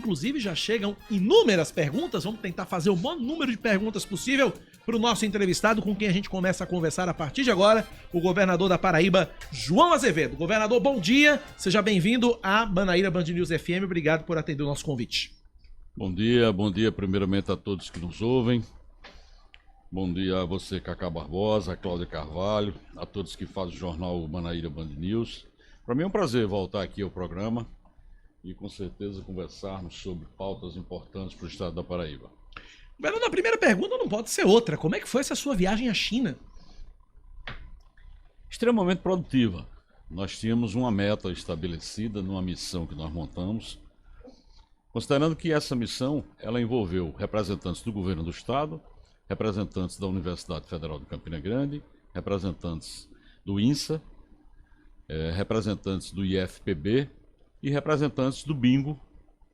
inclusive já chegam inúmeras perguntas. Vamos tentar fazer o maior número de perguntas possível para o nosso entrevistado, com quem a gente começa a conversar a partir de agora, o governador da Paraíba, João Azevedo. Governador, bom dia, seja bem-vindo à Manaíra Band News FM, obrigado por atender o nosso convite. Bom dia primeiramente a todos que nos ouvem. Bom dia a você, Cacá Barbosa, a Cláudia Carvalho, a todos que fazem o jornal Manaíra Band News. Para mim é um prazer voltar aqui ao programa e com certeza conversarmos sobre pautas importantes para o estado da Paraíba. Governador, a primeira pergunta não pode ser outra. Como é que foi essa sua viagem à China? Extremamente produtiva. Nós tínhamos uma meta estabelecida numa missão que nós montamos, considerando que essa missão ela envolveu representantes do governo do estado, representantes da Universidade Federal de Campina Grande, representantes do INSA, representantes do IFPB e representantes do Bingo,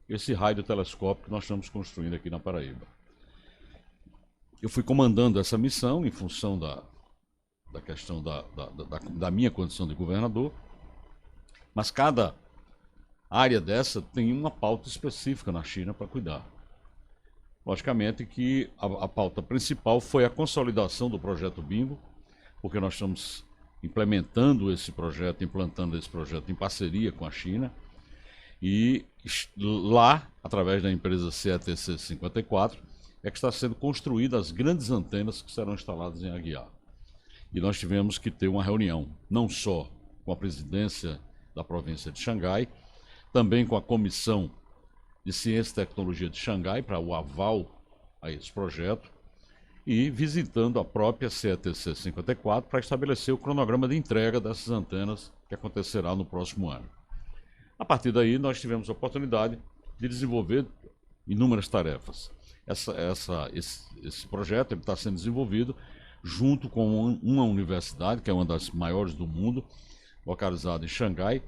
esse radiotelescópio que nós estamos construindo aqui na Paraíba. Eu fui comandando essa missão em função da questão da minha condição de governador, mas cada área dessa tem uma pauta específica na China para cuidar. Logicamente que a pauta principal foi a consolidação do projeto Bingo, porque nós estamos implantando esse projeto em parceria com a China, e lá, através da empresa CETC 54, é que está sendo construídas as grandes antenas que serão instaladas em Aguiar. E nós tivemos que ter uma reunião, não só com a presidência da província de Xangai, também com a Comissão de Ciência e Tecnologia de Xangai, para o aval a esse projeto, e visitando a própria CETC 54 para estabelecer o cronograma de entrega dessas antenas que acontecerá no próximo ano. A partir daí, nós tivemos a oportunidade de desenvolver inúmeras tarefas. Esse projeto está sendo desenvolvido junto com uma universidade, que é uma das maiores do mundo, localizada em Xangai,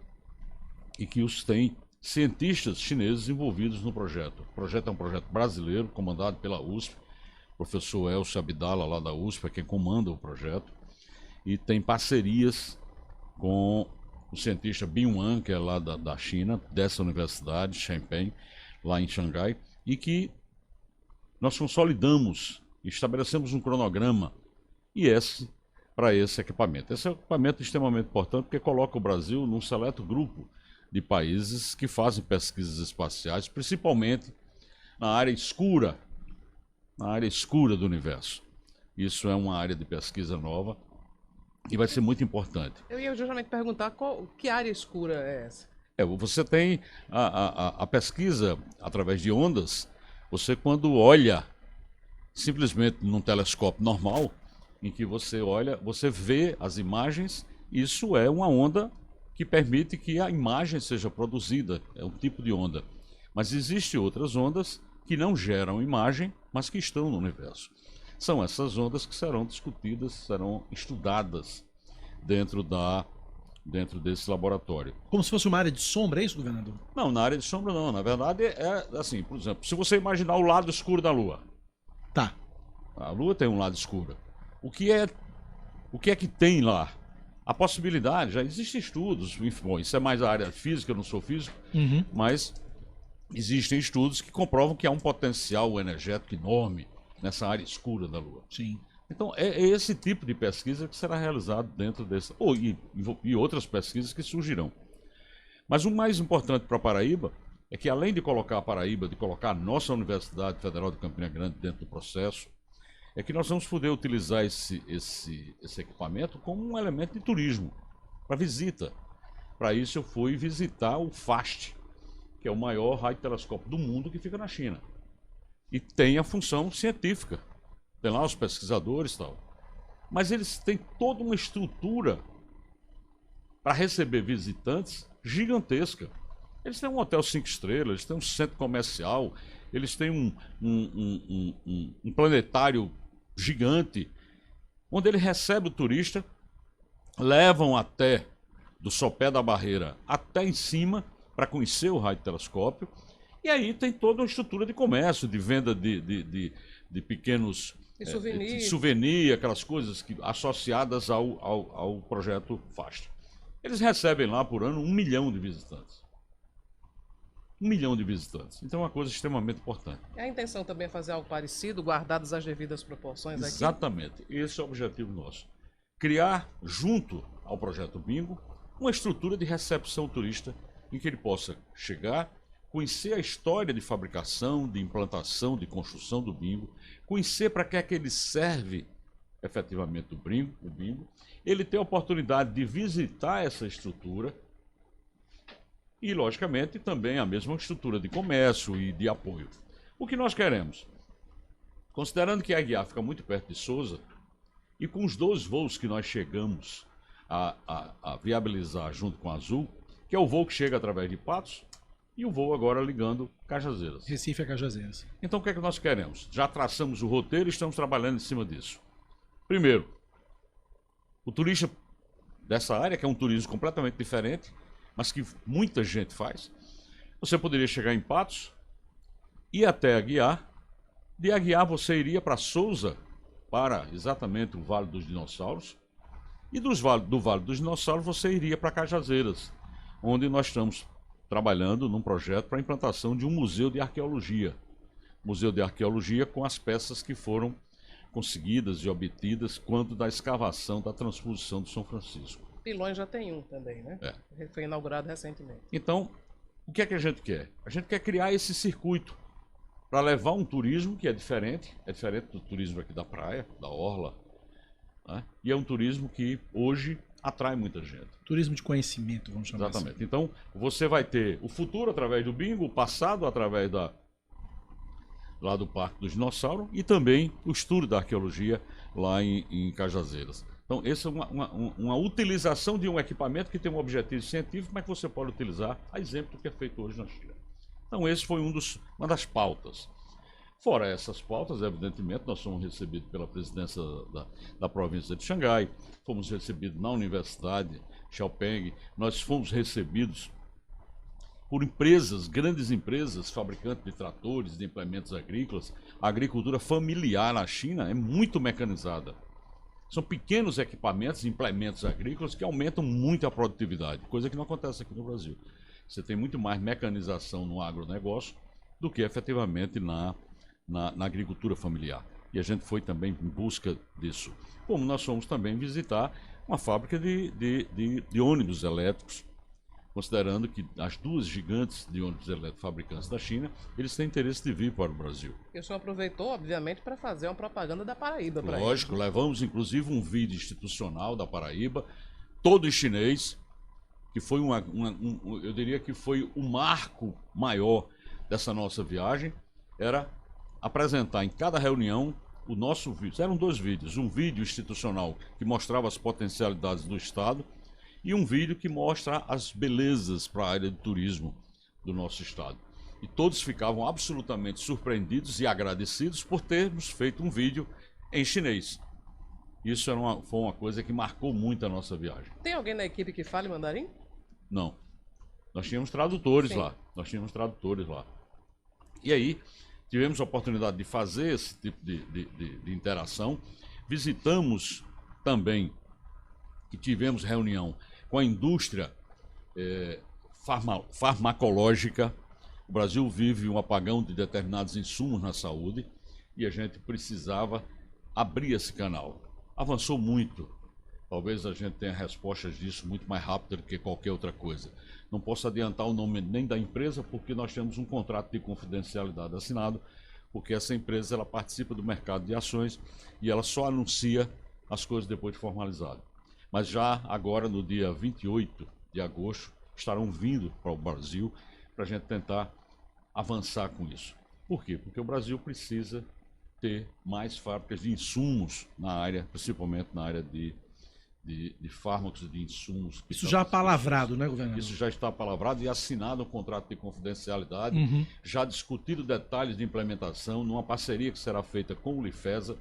e que tem cientistas chineses envolvidos no projeto. O projeto é um projeto brasileiro, comandado pela USP, o professor Elcio Abdala, lá da USP, é quem comanda o projeto, e tem parcerias com o cientista Bin Wang, que é lá da China, dessa universidade, Shenzhen, lá em Xangai, e que nós consolidamos, estabelecemos um cronograma para esse equipamento. Esse é um equipamento extremamente importante porque coloca o Brasil num seleto grupo de países que fazem pesquisas espaciais, principalmente na área escura do universo. Isso é uma área de pesquisa nova e vai ser muito importante. Eu ia justamente perguntar que área escura é essa? Você tem a pesquisa através de ondas. Você, quando olha simplesmente num telescópio normal, em que você olha, você vê as imagens, isso é uma onda que permite que a imagem seja produzida, é um tipo de onda. Mas existem outras ondas que não geram imagem, mas que estão no universo. São essas ondas que serão discutidas, serão estudadas dentro desse laboratório. Como se fosse uma área de sombra, é isso, governador? Não, na área de sombra não. Na verdade é assim, por exemplo, se você imaginar o lado escuro da Lua. Tá. A Lua tem um lado escuro. O que é que tem lá? A possibilidade, já existem estudos, bom, isso é mais a área física, eu não sou físico, mas existem estudos que comprovam que há um potencial energético enorme nessa área escura da Lua. Sim. Então, é esse tipo de pesquisa que será realizado dentro desse... E outras pesquisas que surgirão. Mas o mais importante para a Paraíba é que, além de colocar a Paraíba, de colocar a nossa Universidade Federal de Campina Grande dentro do processo, é que nós vamos poder utilizar esse equipamento como um elemento de turismo, para visita. Para isso, eu fui visitar o FAST, que é o maior radiotelescópio do mundo que fica na China. E tem a função científica. Tem lá os pesquisadores e tal. Mas eles têm toda uma estrutura para receber visitantes gigantesca. Eles têm um hotel 5 estrelas, eles têm um centro comercial, eles têm um planetário gigante, onde ele recebe o turista, levam até do sopé da barreira até em cima para conhecer o radiotelescópio. E aí tem toda uma estrutura de comércio, de venda de pequenos souvenir, aquelas coisas associadas ao projeto FAST. Eles recebem lá por ano 1 milhão de visitantes. 1 milhão de visitantes. Então é uma coisa extremamente importante. É a intenção também é fazer algo parecido, guardadas as devidas proporções aqui? Exatamente. Esse é o objetivo nosso. Criar, junto ao projeto Bingo, uma estrutura de recepção turista em que ele possa chegar, conhecer a história de fabricação, de implantação, de construção do Bingo, conhecer para que é que ele serve efetivamente o Bingo, ele ter a oportunidade de visitar essa estrutura e, logicamente, também a mesma estrutura de comércio e de apoio. O que nós queremos? Considerando que a Aguiar fica muito perto de Sousa, e com os 2 voos que nós chegamos a viabilizar junto com a Azul, que é o voo que chega através de Patos, e o voo agora ligando Cajazeiras. Recife a Cajazeiras. Então o que é que nós queremos? Já traçamos o roteiro e estamos trabalhando em cima disso. Primeiro, o turista dessa área, que é um turismo completamente diferente, mas que muita gente faz, você poderia chegar em Patos, ir até Aguiar, de Aguiar você iria para Sousa, para exatamente o Vale dos Dinossauros, e do Vale dos Dinossauros você iria para Cajazeiras, onde nós estamos trabalhando num projeto para a implantação de um museu de arqueologia. Museu de arqueologia com as peças que foram conseguidas e obtidas quando da escavação da transposição do São Francisco. Pilões já tem um também, né? Foi inaugurado recentemente. Então, o que é que a gente quer? A gente quer criar esse circuito para levar um turismo que é diferente do turismo aqui da praia, da orla, né? E é um turismo que hoje atrai muita gente. Turismo de conhecimento, vamos chamar assim. Exatamente. Então, você vai ter o futuro através do Bingo, o passado através lá do Parque do Dinossauro e também o estudo da arqueologia lá em Cajazeiras. Então, essa é uma utilização de um equipamento que tem um objetivo científico, mas que você pode utilizar a exemplo do que é feito hoje na China. Então, esse foi uma das pautas. Fora essas pautas, evidentemente, nós fomos recebidos pela presidência da província de Xangai, fomos recebidos na Universidade Xiaopeng, nós fomos recebidos por empresas, grandes empresas, fabricantes de tratores, de implementos agrícolas. A agricultura familiar na China é muito mecanizada. São pequenos equipamentos, implementos agrícolas que aumentam muito a produtividade, coisa que não acontece aqui no Brasil. Você tem muito mais mecanização no agronegócio do que efetivamente na agricultura familiar. E a gente foi também em busca disso. Como nós fomos também visitar uma fábrica de ônibus elétricos, considerando que as 2 gigantes de ônibus elétricos fabricantes da China, eles têm interesse de vir para o Brasil. E o senhor aproveitou, obviamente, para fazer uma propaganda da Paraíba para eles. Lógico, levamos inclusive um vídeo institucional da Paraíba, todo em chinês, que foi eu diria que foi o marco maior dessa nossa viagem, era apresentar em cada reunião o nosso vídeo. Eram 2 vídeos, um vídeo institucional que mostrava as potencialidades do Estado e um vídeo que mostra as belezas para a área de turismo do nosso Estado. E todos ficavam absolutamente surpreendidos e agradecidos por termos feito um vídeo em chinês. Isso foi uma coisa que marcou muito a nossa viagem. Tem alguém na equipe que fale mandarim? Não. Nós tínhamos tradutores Sim. lá. E aí, tivemos a oportunidade de fazer esse tipo de interação. Visitamos também e tivemos reunião com a indústria farmacológica. O Brasil vive um apagão de determinados insumos na saúde e a gente precisava abrir esse canal. Avançou muito. Talvez a gente tenha respostas disso muito mais rápido do que qualquer outra coisa. Não posso adiantar o nome nem da empresa, porque nós temos um contrato de confidencialidade assinado, porque essa empresa ela participa do mercado de ações e ela só anuncia as coisas depois de formalizado. Mas já agora, no dia 28 de agosto, estarão vindo para o Brasil para a gente tentar avançar com isso. Por quê? Porque o Brasil precisa ter mais fábricas de insumos na área, principalmente na área de fármacos e de insumos. Isso já apalavrado, né, governador? Isso já está apalavrado e assinado um contrato de confidencialidade, já discutido detalhes de implementação numa parceria que será feita com o Lifesa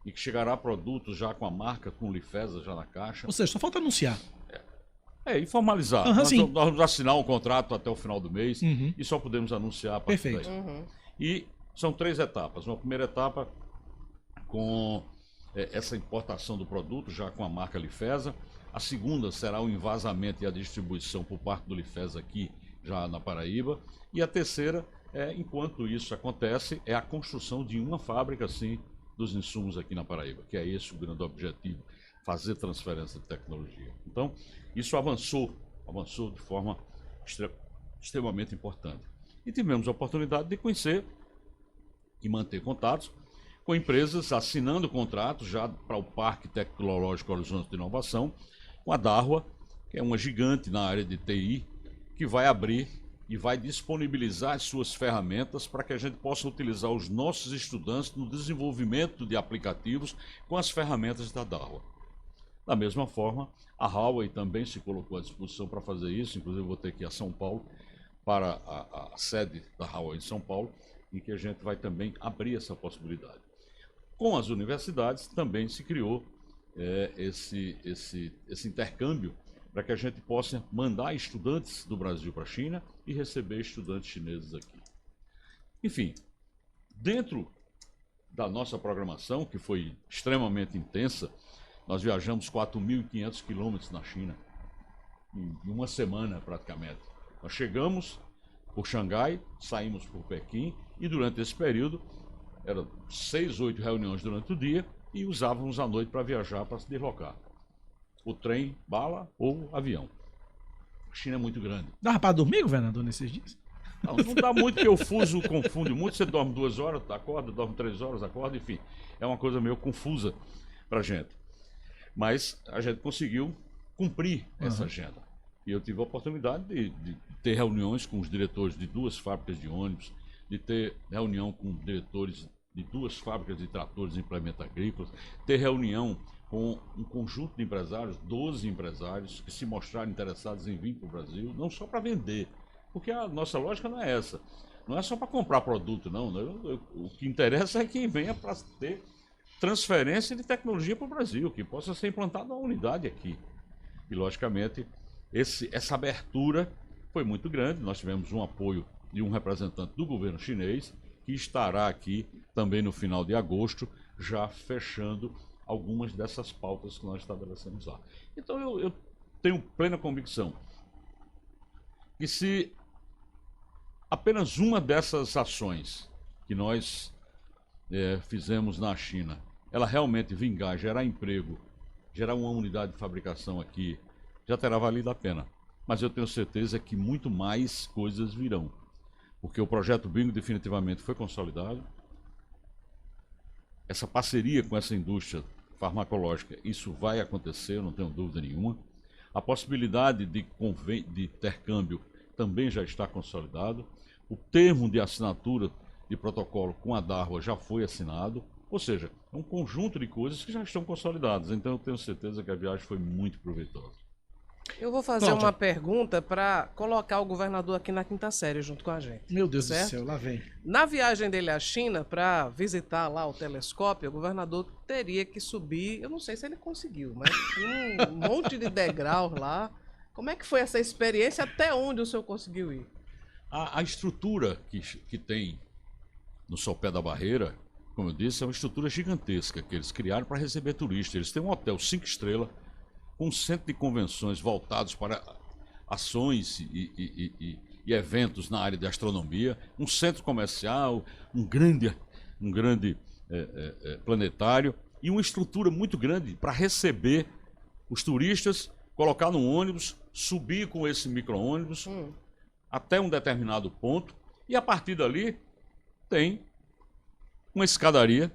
e que chegará a produtos já com a marca, com o Lifesa já na caixa. Ou seja, só falta anunciar. E formalizar. Nós vamos assinar um contrato até o final do mês e só podemos anunciar a partir Perfeito. daí. E são 3 etapas. Uma primeira etapa com essa importação do produto, já com a marca Lifesa. A segunda será o envasamento e a distribuição por parte do Lifesa aqui já na Paraíba. E a terceira, enquanto isso acontece, é a construção de uma fábrica, sim, dos insumos aqui na Paraíba, que é esse o grande objetivo, fazer transferência de tecnologia. Então, isso avançou de forma extremamente importante. E tivemos a oportunidade de conhecer e manter contatos com empresas assinando contratos já para o Parque Tecnológico Horizonte de Inovação, com a Darwa, que é uma gigante na área de TI, que vai abrir e vai disponibilizar as suas ferramentas para que a gente possa utilizar os nossos estudantes no desenvolvimento de aplicativos com as ferramentas da Darwa. Da mesma forma, a Huawei também se colocou à disposição para fazer isso, inclusive eu vou ter que ir a São Paulo, para a sede da Huawei em São Paulo, em que a gente vai também abrir essa possibilidade. Com as universidades também se criou esse intercâmbio para que a gente possa mandar estudantes do Brasil para a China e receber estudantes chineses aqui. Enfim, dentro da nossa programação, que foi extremamente intensa, nós viajamos 4.500 quilômetros na China, em uma semana praticamente. Nós chegamos por Xangai, saímos por Pequim e durante esse período, eram 6, 8 reuniões durante o dia e usávamos a noite para viajar, para se deslocar. O trem, bala ou avião. A China é muito grande. Dava para dormir, governador, nesses dias? Não dá muito, porque o fuso confunde muito. Você dorme 2 horas, acorda, dorme 3 horas, acorda, enfim. É uma coisa meio confusa para a gente. Mas a gente conseguiu cumprir essa agenda. E eu tive a oportunidade de ter reuniões com os diretores de 2 fábricas de ônibus, de ter reunião com diretores de 2 fábricas de tratores e implementos agrícolas, ter reunião com um conjunto de empresários, 12 empresários, que se mostraram interessados em vir para o Brasil, não só para vender, porque a nossa lógica não é essa. Não é só para comprar produto, não. O que interessa é quem venha para ter transferência de tecnologia para o Brasil, que possa ser implantada uma unidade aqui. E, logicamente, essa abertura foi muito grande. Nós tivemos um apoio de um representante do governo chinês, que estará aqui também no final de agosto, já fechando algumas dessas pautas que nós estabelecemos lá. Então eu tenho plena convicção que se apenas uma dessas ações que nós fizemos na China, ela realmente vingar, gerar emprego, gerar uma unidade de fabricação aqui, já terá valido a pena. Mas eu tenho certeza que muito mais coisas virão, porque o projeto Bingo definitivamente foi consolidado. Essa parceria com essa indústria farmacológica, isso vai acontecer, eu não tenho dúvida nenhuma. A possibilidade de intercâmbio também já está consolidado. O termo de assinatura de protocolo com a Darwa já foi assinado. Ou seja, é um conjunto de coisas que já estão consolidadas. Então eu tenho certeza que a viagem foi muito proveitosa. Eu vou fazer uma pergunta para colocar o governador aqui na 5ª série junto com a gente. Meu Deus certo? do céu, lá vem. Na viagem dele à China, para visitar lá o telescópio, o governador teria que subir, eu não sei se ele conseguiu, mas um monte de degraus lá. Como é que foi essa experiência? Até onde o senhor conseguiu ir? A estrutura que tem no sopé da barreira, como eu disse, é uma estrutura gigantesca que eles criaram para receber turistas. Eles têm um hotel 5 estrelas, com um centro de convenções voltados para ações e eventos na área de astronomia, um centro comercial, um grande planetário e uma estrutura muito grande para receber os turistas, colocar no ônibus, subir com esse micro-ônibus até um determinado ponto e a partir dali tem uma escadaria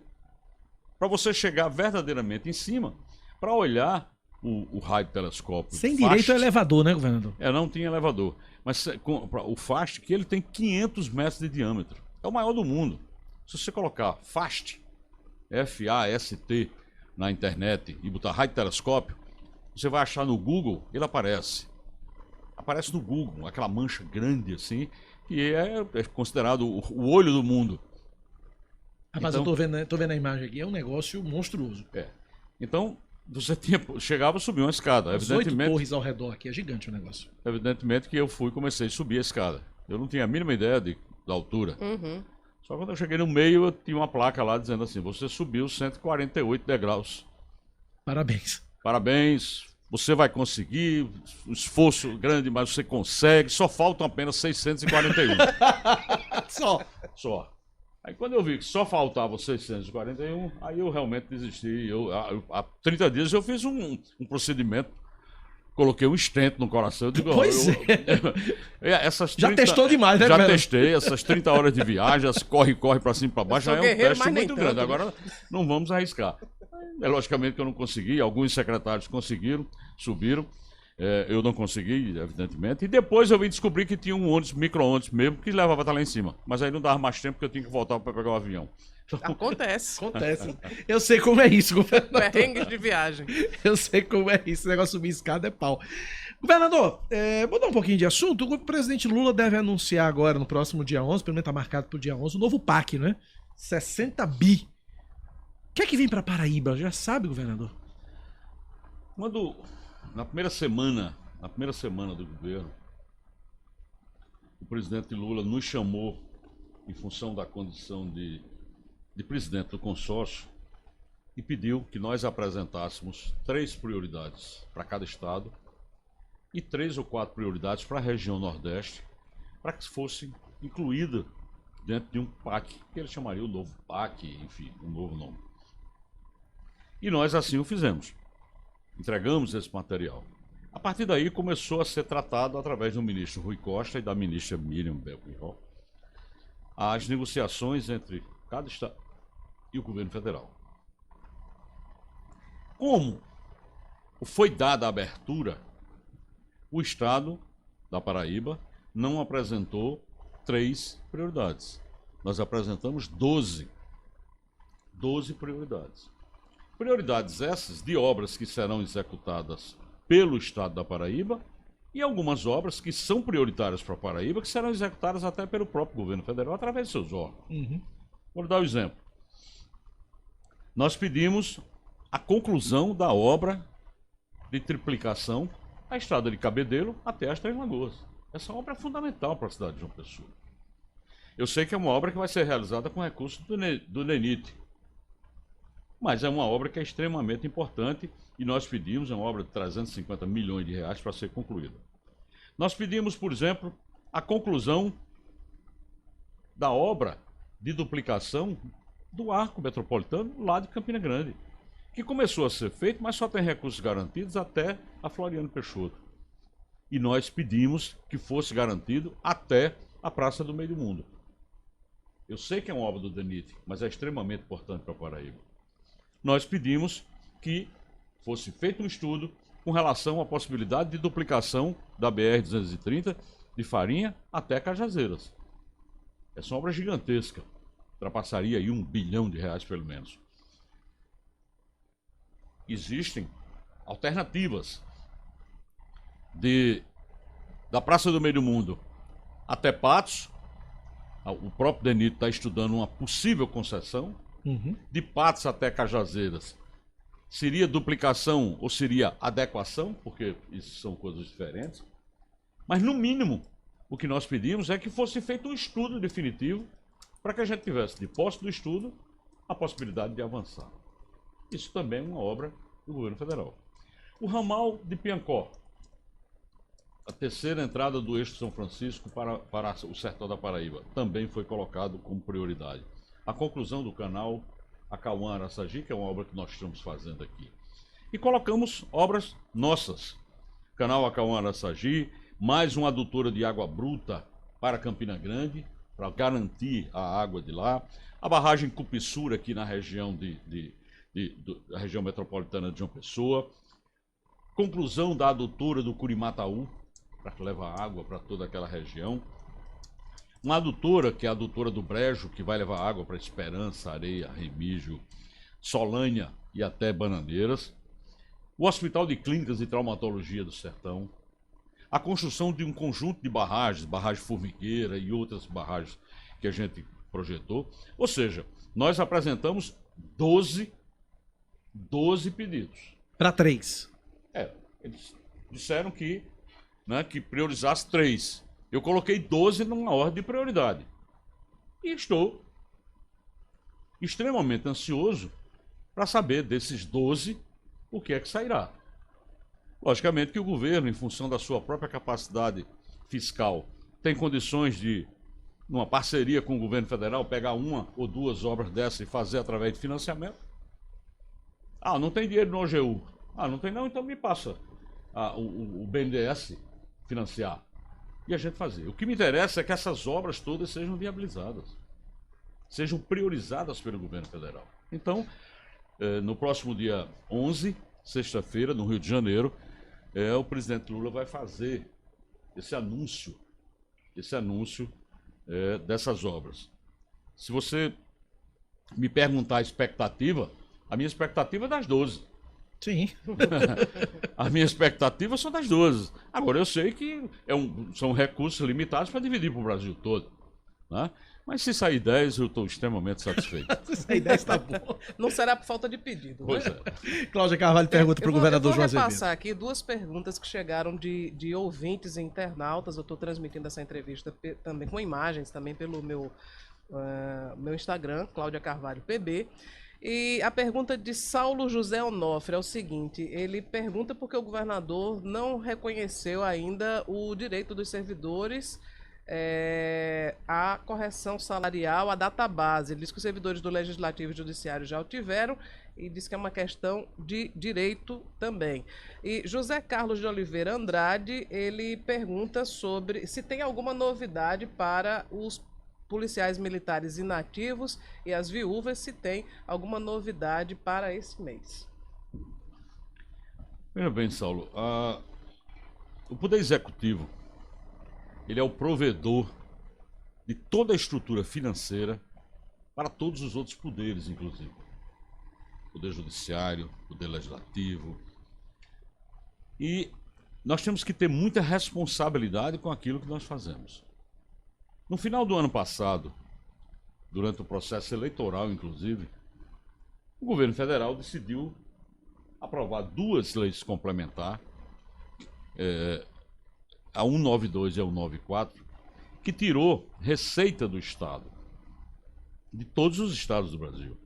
para você chegar verdadeiramente em cima para olhar o radiotelescópio. Sem direito a elevador, né, governador? Não tinha elevador. Mas o FAST, que ele tem 500 metros de diâmetro. É o maior do mundo. Se você colocar FAST, F-A-S-T, na internet e botar radiotelescópio, você vai achar no Google, ele aparece. Aparece no Google, aquela mancha grande assim, que é considerado o olho do mundo. Rapaz, então, eu tô vendo a imagem aqui, é um negócio monstruoso. Então, você chegava e subia uma escada. As 8 torres ao redor aqui, é gigante o negócio. Evidentemente que eu comecei a subir a escada. Eu não tinha a mínima ideia da altura. Só quando eu cheguei no meio, eu tinha uma placa lá dizendo assim, você subiu 148 degraus. Parabéns. Parabéns, você vai conseguir, um esforço grande, mas você consegue, só faltam apenas 641. Só. Aí quando eu vi que só faltavam 641, aí eu realmente desisti. Há 30 dias eu fiz um procedimento, coloquei um stent no coração. Eu digo, Pois essas Já testou demais, né, Já Fernando? testei, essas 30 horas de viagem, corre pra cima e pra baixo, Eu já sou é um guerreiro, teste mas nem muito tanto, grande. né? Agora não vamos arriscar. É logicamente que eu não consegui, alguns secretários conseguiram, subiram. Eu não consegui, evidentemente. E depois eu vim descobrir que tinha um ônibus, micro-ônibus mesmo, que levava até lá em cima. Mas aí não dava mais tempo, porque eu tinha que voltar para pegar o avião. Acontece. Acontece. Eu sei como é isso, governador. Perrengues de viagem. Eu sei como é isso. Esse negócio de subir escada é pau. Governador, mudar um pouquinho de assunto. O presidente Lula deve anunciar agora, no próximo dia 11, pelo menos está marcado para o dia 11, o novo PAC, né? 60 bi. O que é que vem para Paraíba? Já sabe, governador? Quando, na primeira semana do governo, o presidente Lula nos chamou, em função da condição de presidente do consórcio, e pediu que nós apresentássemos 3 prioridades para cada estado e 3 ou 4 prioridades para a região Nordeste, para que fosse incluída dentro de um PAC, que ele chamaria o novo PAC, enfim, um novo nome. E nós assim o fizemos. Entregamos esse material. A partir daí começou a ser tratado através do ministro Rui Costa e da ministra Miriam Belchior as negociações entre cada estado e o governo federal. Como foi dada a abertura, o estado da Paraíba não apresentou 3 prioridades. Nós apresentamos 12 prioridades. Prioridades essas de obras que serão executadas pelo estado da Paraíba e algumas obras que são prioritárias para a Paraíba que serão executadas até pelo próprio governo federal através de seus órgãos. Vou dar um exemplo. Nós pedimos a conclusão da obra de triplicação da estrada de Cabedelo até as Três Lagoas. Essa obra é fundamental para a cidade de João Pessoa. Eu sei que é uma obra que vai ser realizada com recursos do DENIT, mas é uma obra que é extremamente importante e nós pedimos, é uma obra de 350 milhões de reais para ser concluída. Nós pedimos, por exemplo, a conclusão da obra de duplicação do arco metropolitano lá de Campina Grande, que começou a ser feito, mas só tem recursos garantidos até a Floriano Peixoto. E nós pedimos que fosse garantido até a Praça do Meio do Mundo. Eu sei que é uma obra do DENIT, mas é extremamente importante para a Paraíba. Nós pedimos que fosse feito um estudo com relação à possibilidade de duplicação da BR-230 de Farinha até Cajazeiras. Essa é uma obra gigantesca, ultrapassaria aí R$1 bilhão pelo menos. Existem alternativas da Praça do Meio do Mundo até Patos. O próprio DENIT está estudando uma possível concessão. De Patos até Cajazeiras. Seria duplicação ou seria adequação? Porque isso são coisas diferentes. Mas, no mínimo, o que nós pedimos é que fosse feito um estudo definitivo para que a gente tivesse, de posse do estudo, a possibilidade de avançar. Isso também é uma obra do governo federal. O ramal de Piancó, a terceira entrada do eixo São Francisco para o sertão da Paraíba, também foi colocado como prioridade. A conclusão do canal Acauã-Araçagi, que é uma obra que nós estamos fazendo aqui. E colocamos obras nossas. Canal Acauã-Araçagi, mais uma adutora de água bruta para Campina Grande, para garantir a água de lá. A barragem Cupissura, aqui na região da região metropolitana de João Pessoa. Conclusão da adutora do Curimataú, para levar água para toda aquela região. Uma adutora, que é a adutora do Brejo, que vai levar água para Esperança, Areia, Remígio, Solânia e até Bananeiras. O Hospital de Clínicas e Traumatologia do Sertão. A construção de um conjunto de barragem Formigueira e outras barragens que a gente projetou. Ou seja, nós apresentamos 12 pedidos. Para 3. Eles disseram que priorizasse 3. Eu coloquei 12 numa ordem de prioridade. E estou extremamente ansioso para saber desses 12 o que é que sairá. Logicamente que o governo, em função da sua própria capacidade fiscal, tem condições de, numa parceria com o governo federal, pegar uma ou duas obras dessas e fazer através de financiamento. Ah, não tem dinheiro no OGU. Ah, não tem não, então me passa o BNDES financiar. E a gente fazer. O que me interessa é que essas obras todas sejam viabilizadas, sejam priorizadas pelo governo federal. Então, no próximo dia 11, sexta-feira, no Rio de Janeiro, o presidente Lula vai fazer esse anúncio dessas obras. Se você me perguntar a minha expectativa é das 12. Sim. As minhas expectativas são das 12. Agora, eu sei que são recursos limitados para dividir para o Brasil todo, né? Mas se sair 10, eu estou extremamente satisfeito. Se sair 10 está bom. Não será por falta de pedido, né? Pois é. Cláudia Carvalho pergunta para o governador João Azevedo. Eu vou repassar aqui duas perguntas que chegaram de ouvintes e internautas. Eu estou transmitindo essa entrevista também com imagens, também pelo meu Instagram, Cláudia Carvalho PB. E a pergunta de Saulo José Onofre é o seguinte: ele pergunta por que o governador não reconheceu ainda o direito dos servidores à correção salarial, à database. Ele diz que os servidores do Legislativo e Judiciário já o tiveram e diz que é uma questão de direito também. E José Carlos de Oliveira Andrade, ele pergunta sobre se tem alguma novidade para os policiais militares inativos e as viúvas, se tem alguma novidade para esse mês. Veja bem, Saulo, o Poder Executivo, ele é o provedor de toda a estrutura financeira para todos os outros poderes, inclusive. Poder Judiciário, Poder Legislativo. E nós temos que ter muita responsabilidade com aquilo que nós fazemos. No final do ano passado, durante o processo eleitoral, inclusive, o governo federal decidiu aprovar duas leis complementares, a 192 e a 194, que tirou receita do Estado, de todos os estados do Brasil.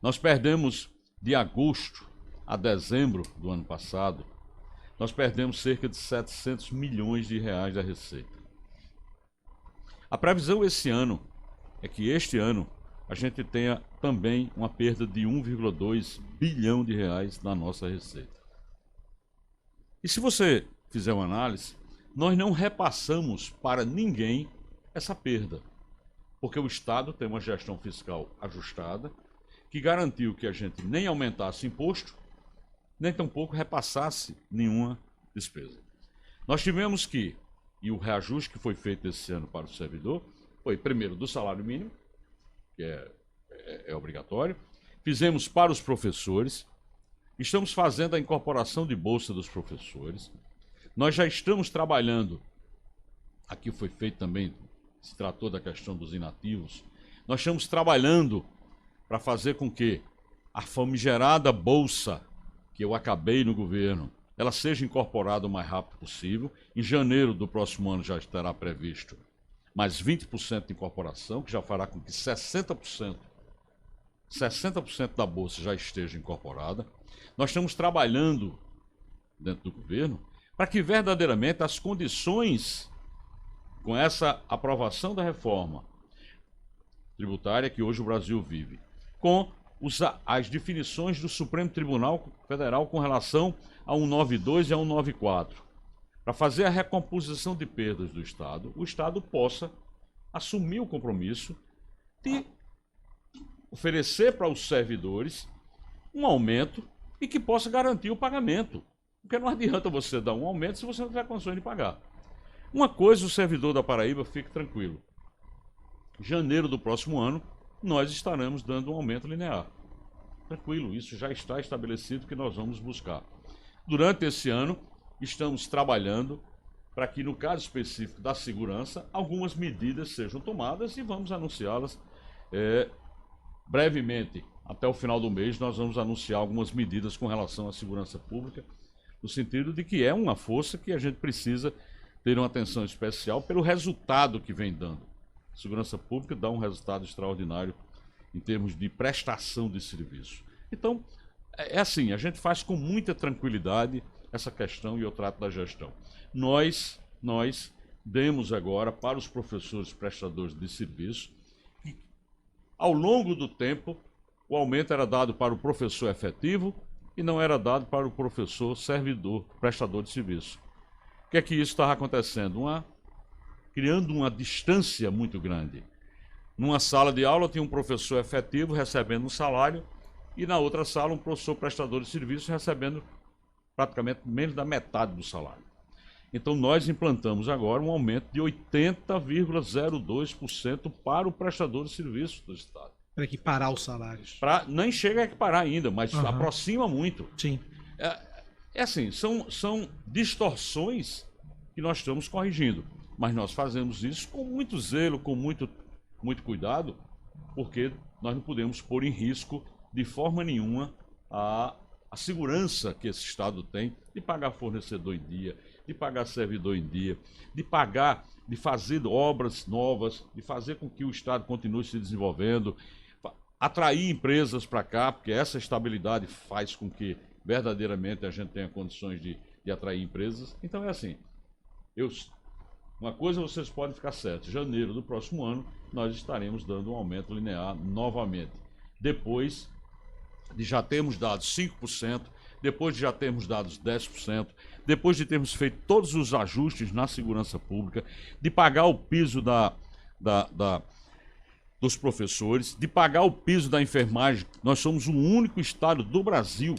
Nós perdemos de agosto a dezembro do ano passado, nós perdemos cerca de 700 milhões de reais da receita. A previsão esse ano é que este ano a gente tenha também uma perda de 1,2 bilhão de reais na nossa receita. E se você fizer uma análise, nós não repassamos para ninguém essa perda, porque o Estado tem uma gestão fiscal ajustada, que garantiu que a gente nem aumentasse imposto, nem tampouco repassasse nenhuma despesa. Nós tivemos que, e o reajuste que foi feito esse ano para o servidor, foi primeiro do salário mínimo, que é obrigatório, fizemos para os professores, estamos fazendo a incorporação de bolsa dos professores, nós já estamos trabalhando, aqui foi feito também, se tratou da questão dos inativos, nós estamos trabalhando para fazer com que a famigerada bolsa que eu acabei no governo, ela seja incorporada o mais rápido possível. Em janeiro do próximo ano já estará previsto mais 20% de incorporação, que já fará com que 60% da bolsa já esteja incorporada. Nós estamos trabalhando dentro do governo para que verdadeiramente as condições com essa aprovação da reforma tributária que hoje o Brasil vive, com as definições do Supremo Tribunal Federal com relação a 192 e a 194, para fazer a recomposição de perdas do Estado, o Estado possa assumir o compromisso de oferecer para os servidores um aumento e que possa garantir o pagamento. Porque não adianta você dar um aumento se você não tiver condições de pagar. Uma coisa, o servidor da Paraíba, fique tranquilo. Em janeiro do próximo ano, nós estaremos dando um aumento linear. Tranquilo, isso já está estabelecido que nós vamos buscar. Durante esse ano, estamos trabalhando para que, no caso específico da segurança, algumas medidas sejam tomadas e vamos anunciá-las brevemente. Até o final do mês, nós vamos anunciar algumas medidas com relação à segurança pública, no sentido de que é uma força que a gente precisa ter uma atenção especial pelo resultado que vem dando. A segurança pública dá um resultado extraordinário em termos de prestação de serviço. Então, é assim, a gente faz com muita tranquilidade, essa questão e eu trato da gestão. Nós demos agora para os professores prestadores de serviço, que ao longo do tempo o aumento era dado para o professor efetivo e não era dado para o professor servidor, prestador de serviço. O que é que isso estava acontecendo? Criando uma distância muito grande. Numa sala de aula tinha um professor efetivo recebendo um salário e na outra sala um professor prestador de serviço recebendo praticamente menos da metade do salário. Então nós implantamos agora um aumento de 80,02% para o prestador de serviço do Estado. Para equiparar os salários. Nem chega a equiparar ainda, mas aproxima muito. Sim. É assim, são distorções que nós estamos corrigindo. Mas nós fazemos isso com muito zelo, com muito cuidado, porque nós não podemos pôr em risco de forma nenhuma a segurança que esse Estado tem de pagar fornecedor em dia, de pagar servidor em dia, de fazer obras novas, de fazer com que o Estado continue se desenvolvendo, atrair empresas para cá, porque essa estabilidade faz com que verdadeiramente a gente tenha condições de atrair empresas. Então é assim, uma coisa vocês podem ficar certos, janeiro do próximo ano nós estaremos dando um aumento linear novamente. Depois de já termos dado 5%, depois de já termos dado 10%, depois de termos feito todos os ajustes na segurança pública, de pagar o piso dos professores, de pagar o piso da enfermagem. Nós somos o único estado do Brasil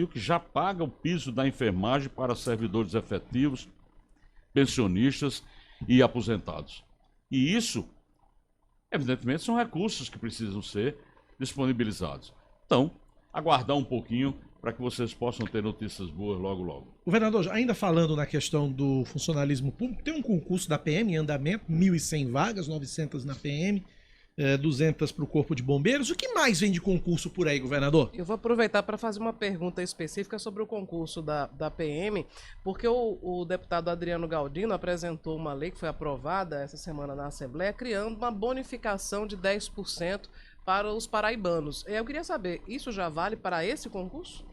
que já paga o piso da enfermagem para servidores efetivos, pensionistas e aposentados. E isso, evidentemente, são recursos que precisam ser disponibilizados. Então, aguardar um pouquinho para que vocês possam ter notícias boas logo, logo. Governador, ainda falando na questão do funcionalismo público, tem um concurso da PM em andamento, 1.100 vagas, 900 na PM, 200 para o Corpo de Bombeiros. O que mais vem de concurso por aí, governador? Eu vou aproveitar para fazer uma pergunta específica sobre o concurso da PM, porque o deputado Adriano Galdino apresentou uma lei que foi aprovada essa semana na Assembleia, criando uma bonificação de 10% para os paraibanos. Eu queria saber, isso já vale para esse concurso?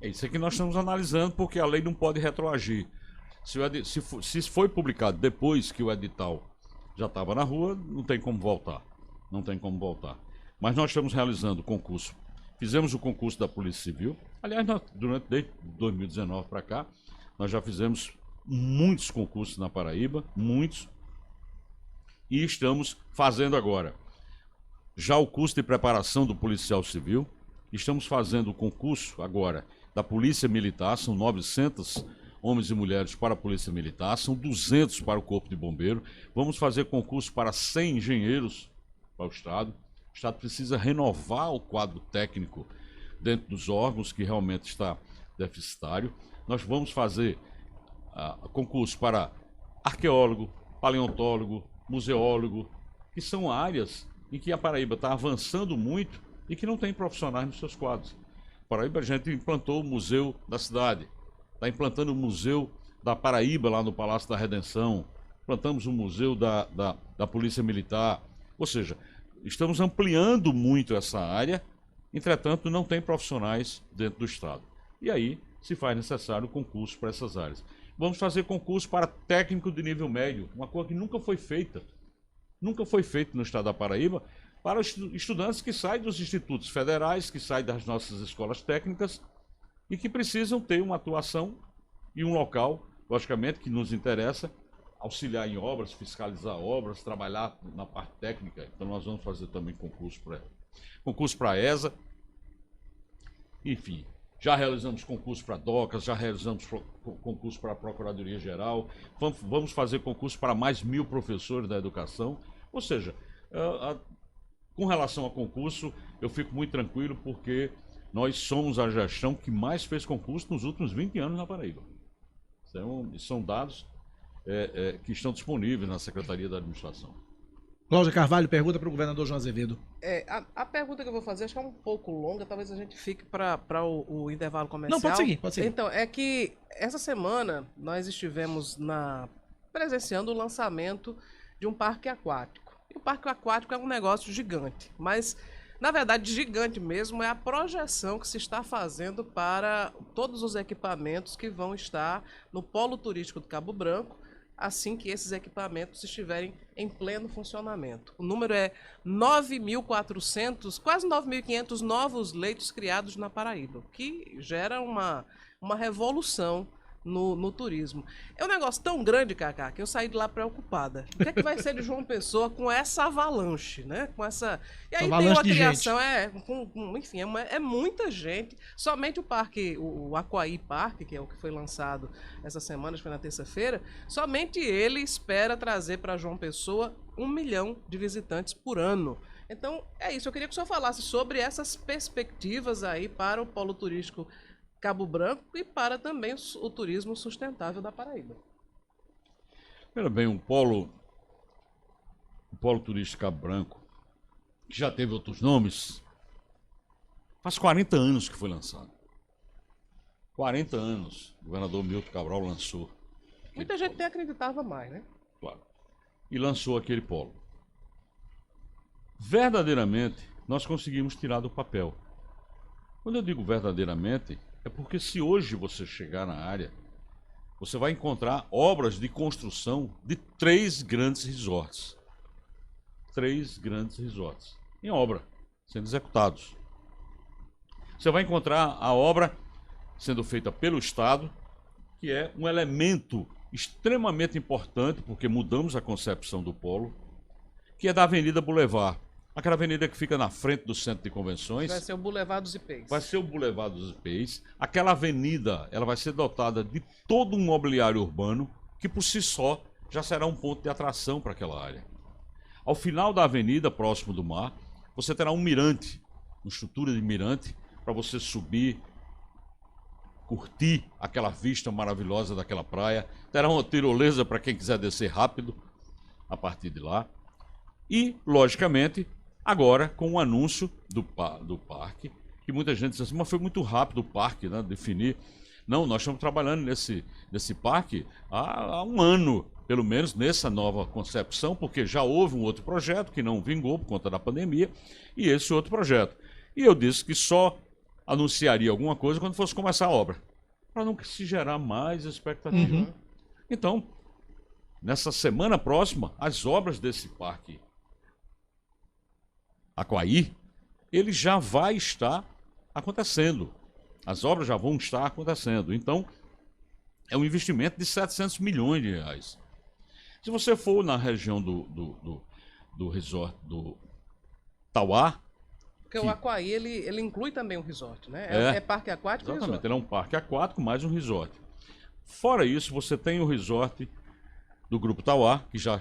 É isso que nós estamos analisando, porque a lei não pode retroagir. Se foi publicado depois que o edital já estava na rua, não tem como voltar. Não tem como voltar. Mas nós estamos realizando o concurso. Fizemos o concurso da Polícia Civil. Aliás, desde 2019 para cá, nós já fizemos muitos concursos na Paraíba, muitos. E estamos fazendo agora já o curso de preparação do policial civil. Estamos fazendo o concurso agora da Polícia Militar, são 900 homens e mulheres para a Polícia Militar, são 200 para o Corpo de Bombeiro. Vamos fazer concurso para 100 engenheiros para o Estado. O Estado precisa renovar o quadro técnico dentro dos órgãos que realmente está deficitário. Nós vamos fazer concurso para arqueólogo, paleontólogo, museólogo, que são áreas em que a Paraíba está avançando muito e que não tem profissionais nos seus quadros. Paraíba, a gente implantou o Museu da Cidade, está implantando o Museu da Paraíba lá no Palácio da Redenção, implantamos o Museu da Polícia Militar, ou seja, estamos ampliando muito essa área, entretanto não tem profissionais dentro do Estado. E aí se faz necessário concurso para essas áreas. Vamos fazer concurso para técnico de nível médio, uma coisa que nunca foi feita no Estado da Paraíba, para os estudantes que saem dos institutos federais, que saem das nossas escolas técnicas e que precisam ter uma atuação e um local, logicamente, que nos interessa, auxiliar em obras, fiscalizar obras, trabalhar na parte técnica. Então nós vamos fazer também concurso para a ESA. Enfim, já realizamos concurso para DOCAS, já realizamos concurso para a Procuradoria Geral, vamos fazer concurso para mais 1.000 professores da educação. Ou seja, com relação a concurso, eu fico muito tranquilo porque nós somos a gestão que mais fez concurso nos últimos 20 anos na Paraíba. São dados que estão disponíveis na Secretaria da Administração. Cláudia Carvalho pergunta para o governador João Azevedo. A pergunta que eu vou fazer acho que é um pouco longa, talvez a gente fique para o intervalo comercial. Não, pode seguir, pode seguir. Então, é que essa semana nós estivemos presenciando o lançamento de um parque aquático. E o parque aquático é um negócio gigante, mas Na verdade, gigante mesmo é a projeção que se está fazendo para todos os equipamentos que vão estar no polo turístico do Cabo Branco, assim que esses equipamentos estiverem em pleno funcionamento. O número é 9.400, quase 9.500 novos leitos criados na Paraíba, o que gera uma revolução no turismo. É um negócio tão grande, Cacá, que eu saí de lá preocupada. O que é que vai ser de João Pessoa com essa avalanche, né? Com essa... E aí tem uma criação, enfim, é muita gente. Somente o parque, o Aquaí Parque, que é o que foi lançado essa semana, foi na terça-feira, somente ele espera trazer para João Pessoa 1 milhão de visitantes por ano. Então, é isso. Eu queria que o senhor falasse sobre essas perspectivas aí para o polo turístico Cabo Branco e para também o turismo sustentável da Paraíba. Veja bem, o polo turístico Cabo Branco, que já teve outros nomes, faz 40 anos que foi lançado. 40 anos, o governador Milton Cabral lançou. Muita gente nem acreditava mais, né? Claro. E lançou aquele polo. Verdadeiramente, nós conseguimos tirar do papel. Quando eu digo verdadeiramente, é porque se hoje você chegar na área, você vai encontrar obras de construção de 3 grandes resorts. 3 grandes resorts em obra, sendo executados. Você vai encontrar a obra sendo feita pelo Estado, que é um elemento extremamente importante, porque mudamos a concepção do polo, que é da Avenida Boulevard. Aquela avenida que fica na frente do Centro de Convenções. Vai ser o Boulevard dos Ipês. Vai ser o Boulevard dos Ipês. Aquela avenida, ela vai ser dotada de todo um mobiliário urbano, que por si só já será um ponto de atração para aquela área. Ao final da avenida, próximo do mar, você terá um mirante, uma estrutura de mirante, para você subir, curtir aquela vista maravilhosa daquela praia. Terá uma tirolesa para quem quiser descer rápido a partir de lá. E, logicamente, agora com o anúncio do parque, que muita gente diz assim, mas foi muito rápido o parque, né, definir. Não, nós estamos trabalhando nesse parque há um ano, pelo menos nessa nova concepção, porque já houve um outro projeto que não vingou por conta da pandemia, e esse outro projeto. E eu disse que só anunciaria alguma coisa quando fosse começar a obra, para não se gerar mais expectativa. Uhum. Então, nessa semana próxima, as obras desse parque Aquaí, ele já vai estar acontecendo. As obras já vão estar acontecendo. Então, é um investimento de 700 milhões de reais. Se você for na região do resort do Tauá... Porque o Aquaí, ele inclui também um resort, né? É parque aquático e exatamente, resort. ele é um parque aquático mais um resort. Fora isso, você tem o resort do Grupo Tauá, que já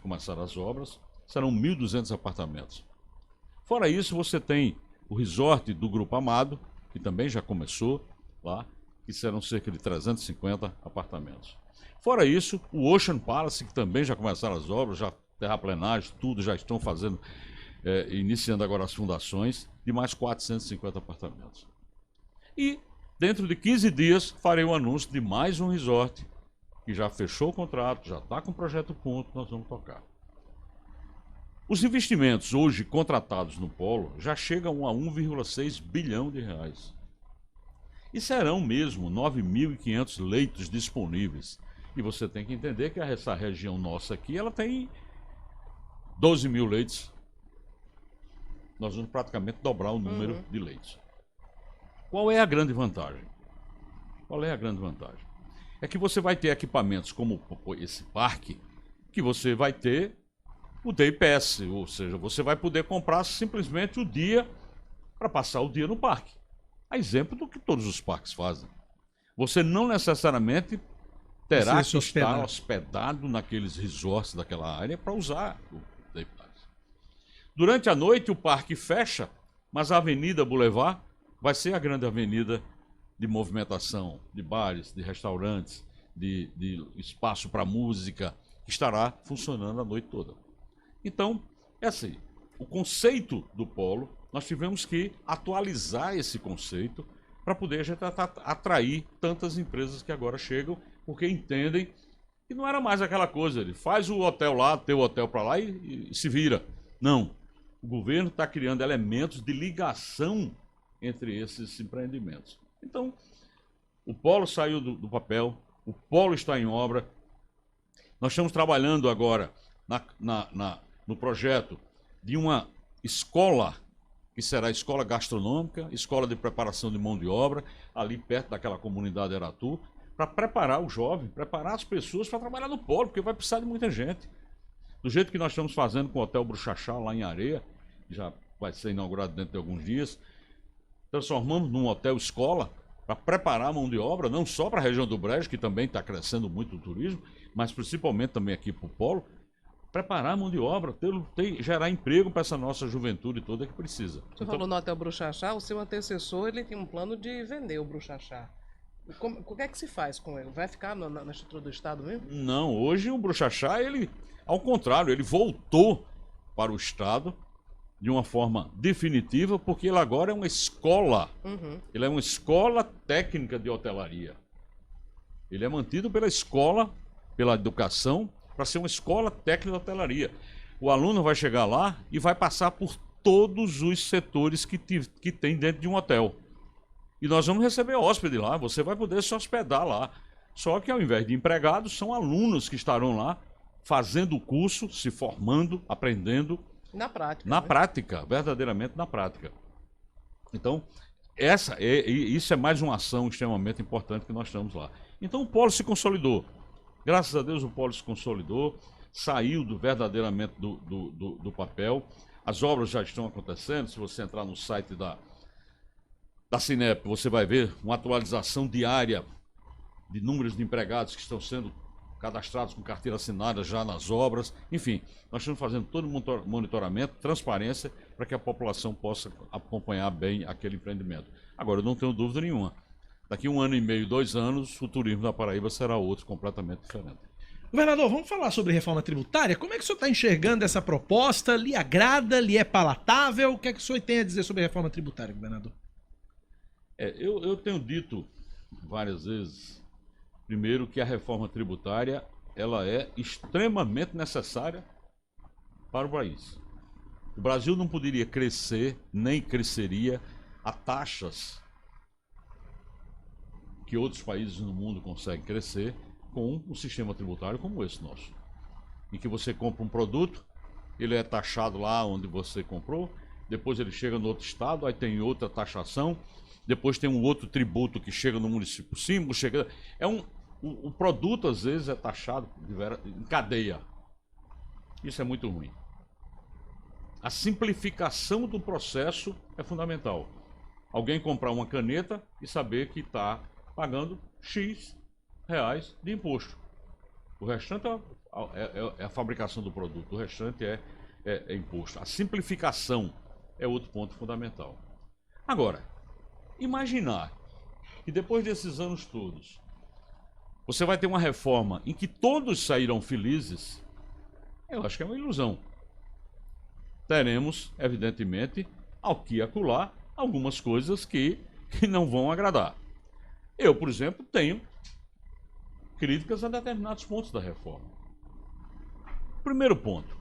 começaram as obras. Serão 1.200 apartamentos. Fora isso, você tem o resort do Grupo Amado, que também já começou lá, que serão cerca de 350 apartamentos. Fora isso, o Ocean Palace, que também já começaram as obras, já terraplenagem, tudo, já estão fazendo, iniciando agora as fundações, de mais 450 apartamentos. E, dentro de 15 dias, farei o anúncio de mais um resort, que já fechou o contrato, já está com o projeto pronto, nós vamos tocar. Os investimentos hoje contratados no polo já chegam a 1,6 bilhão de reais. E serão mesmo 9.500 leitos disponíveis. E você tem que entender que essa região nossa aqui, ela tem 12 mil leitos. Nós vamos praticamente dobrar o número de leitos. Qual é a grande vantagem? Qual é a grande vantagem? É que você vai ter equipamentos como esse parque, que você vai ter o Day Pass, ou seja, você vai poder comprar simplesmente o dia para passar o dia no parque. A exemplo do que todos os parques fazem. Você não necessariamente terá que estar hospedado naqueles resorts daquela área para usar o Day Pass. Durante a noite o parque fecha, mas a Avenida Boulevard vai ser a grande avenida de movimentação, de bares, de restaurantes, de espaço para música, que estará funcionando a noite toda. Então, é assim, o conceito do polo, nós tivemos que atualizar esse conceito para poder a gente atrair tantas empresas que agora chegam, porque entendem que não era mais aquela coisa, ele faz o hotel lá, tem o hotel para lá e se vira. Não, o governo está criando elementos de ligação entre esses empreendimentos. Então, o polo saiu do papel, o polo está em obra. Nós estamos trabalhando agora no projeto de uma escola, que será escola gastronômica, escola de preparação de mão de obra, ali perto daquela comunidade Aratu, para preparar o jovem, preparar as pessoas para trabalhar no polo, porque vai precisar de muita gente. Do jeito que nós estamos fazendo com o Hotel Bruxachá, lá em Areia, já vai ser inaugurado dentro de alguns dias, transformamos num hotel escola para preparar a mão de obra, não só para a região do Brejo, que também está crescendo muito o turismo, mas principalmente também aqui para o polo, preparar a mão de obra, gerar emprego para essa nossa juventude toda que precisa. Você falou no Hotel Bruxachá, o seu antecessor ele tem um plano de vender o Bruxachá. O que é que se faz com ele? Vai ficar na estrutura do Estado mesmo? Não, hoje o Bruxachá, ele, ao contrário, ele voltou para o Estado de uma forma definitiva, porque ele agora é uma escola. Uhum. Ele é uma escola técnica de hotelaria. Ele é mantido pela escola, pela educação, para ser uma escola técnica de hotelaria. O aluno vai chegar lá e vai passar por todos os setores que tem dentro de um hotel. E nós vamos receber hóspede lá, você vai poder se hospedar lá. Só que ao invés de empregados, são alunos que estarão lá fazendo o curso, se formando, aprendendo. Na prática. Na né? prática, verdadeiramente na prática. Então, isso é mais uma ação extremamente importante que nós estamos lá. Então o polo se consolidou. Graças a Deus o polo se consolidou, saiu verdadeiramente do papel. As obras já estão acontecendo. Se você entrar no site da Cinep, você vai ver uma atualização diária de números de empregados que estão sendo cadastrados com carteira assinada já nas obras. Enfim, nós estamos fazendo todo o monitoramento, transparência, para que a população possa acompanhar bem aquele empreendimento. Agora, eu não tenho dúvida nenhuma. Daqui 1 ano e meio, 2 anos, o turismo da Paraíba será outro, completamente diferente. Governador, vamos falar sobre reforma tributária? Como é que o senhor está enxergando essa proposta? Lhe agrada? Lhe é palatável? O que é que o senhor tem a dizer sobre a reforma tributária, governador? Eu tenho dito várias vezes, primeiro, que a reforma tributária ela é extremamente necessária para o país. O Brasil não poderia crescer, nem cresceria a taxas que outros países no mundo conseguem crescer com um sistema tributário como esse nosso. Em que você compra um produto, ele é taxado lá onde você comprou, depois ele chega no outro estado, aí tem outra taxação, depois tem um outro tributo que chega no município símbolo, o produto às vezes é taxado em cadeia. Isso é muito ruim. A simplificação do processo é fundamental. Alguém comprar uma caneta e saber que está pagando X reais de imposto. O restante é a fabricação do produto, o restante é imposto. A simplificação é outro ponto fundamental. Agora, imaginar que depois desses anos todos, você vai ter uma reforma em que todos sairão felizes, eu acho que é uma ilusão. Teremos, evidentemente, aqui e acolá, algumas coisas que não vão agradar. Eu, por exemplo, tenho críticas a determinados pontos da reforma. Primeiro ponto.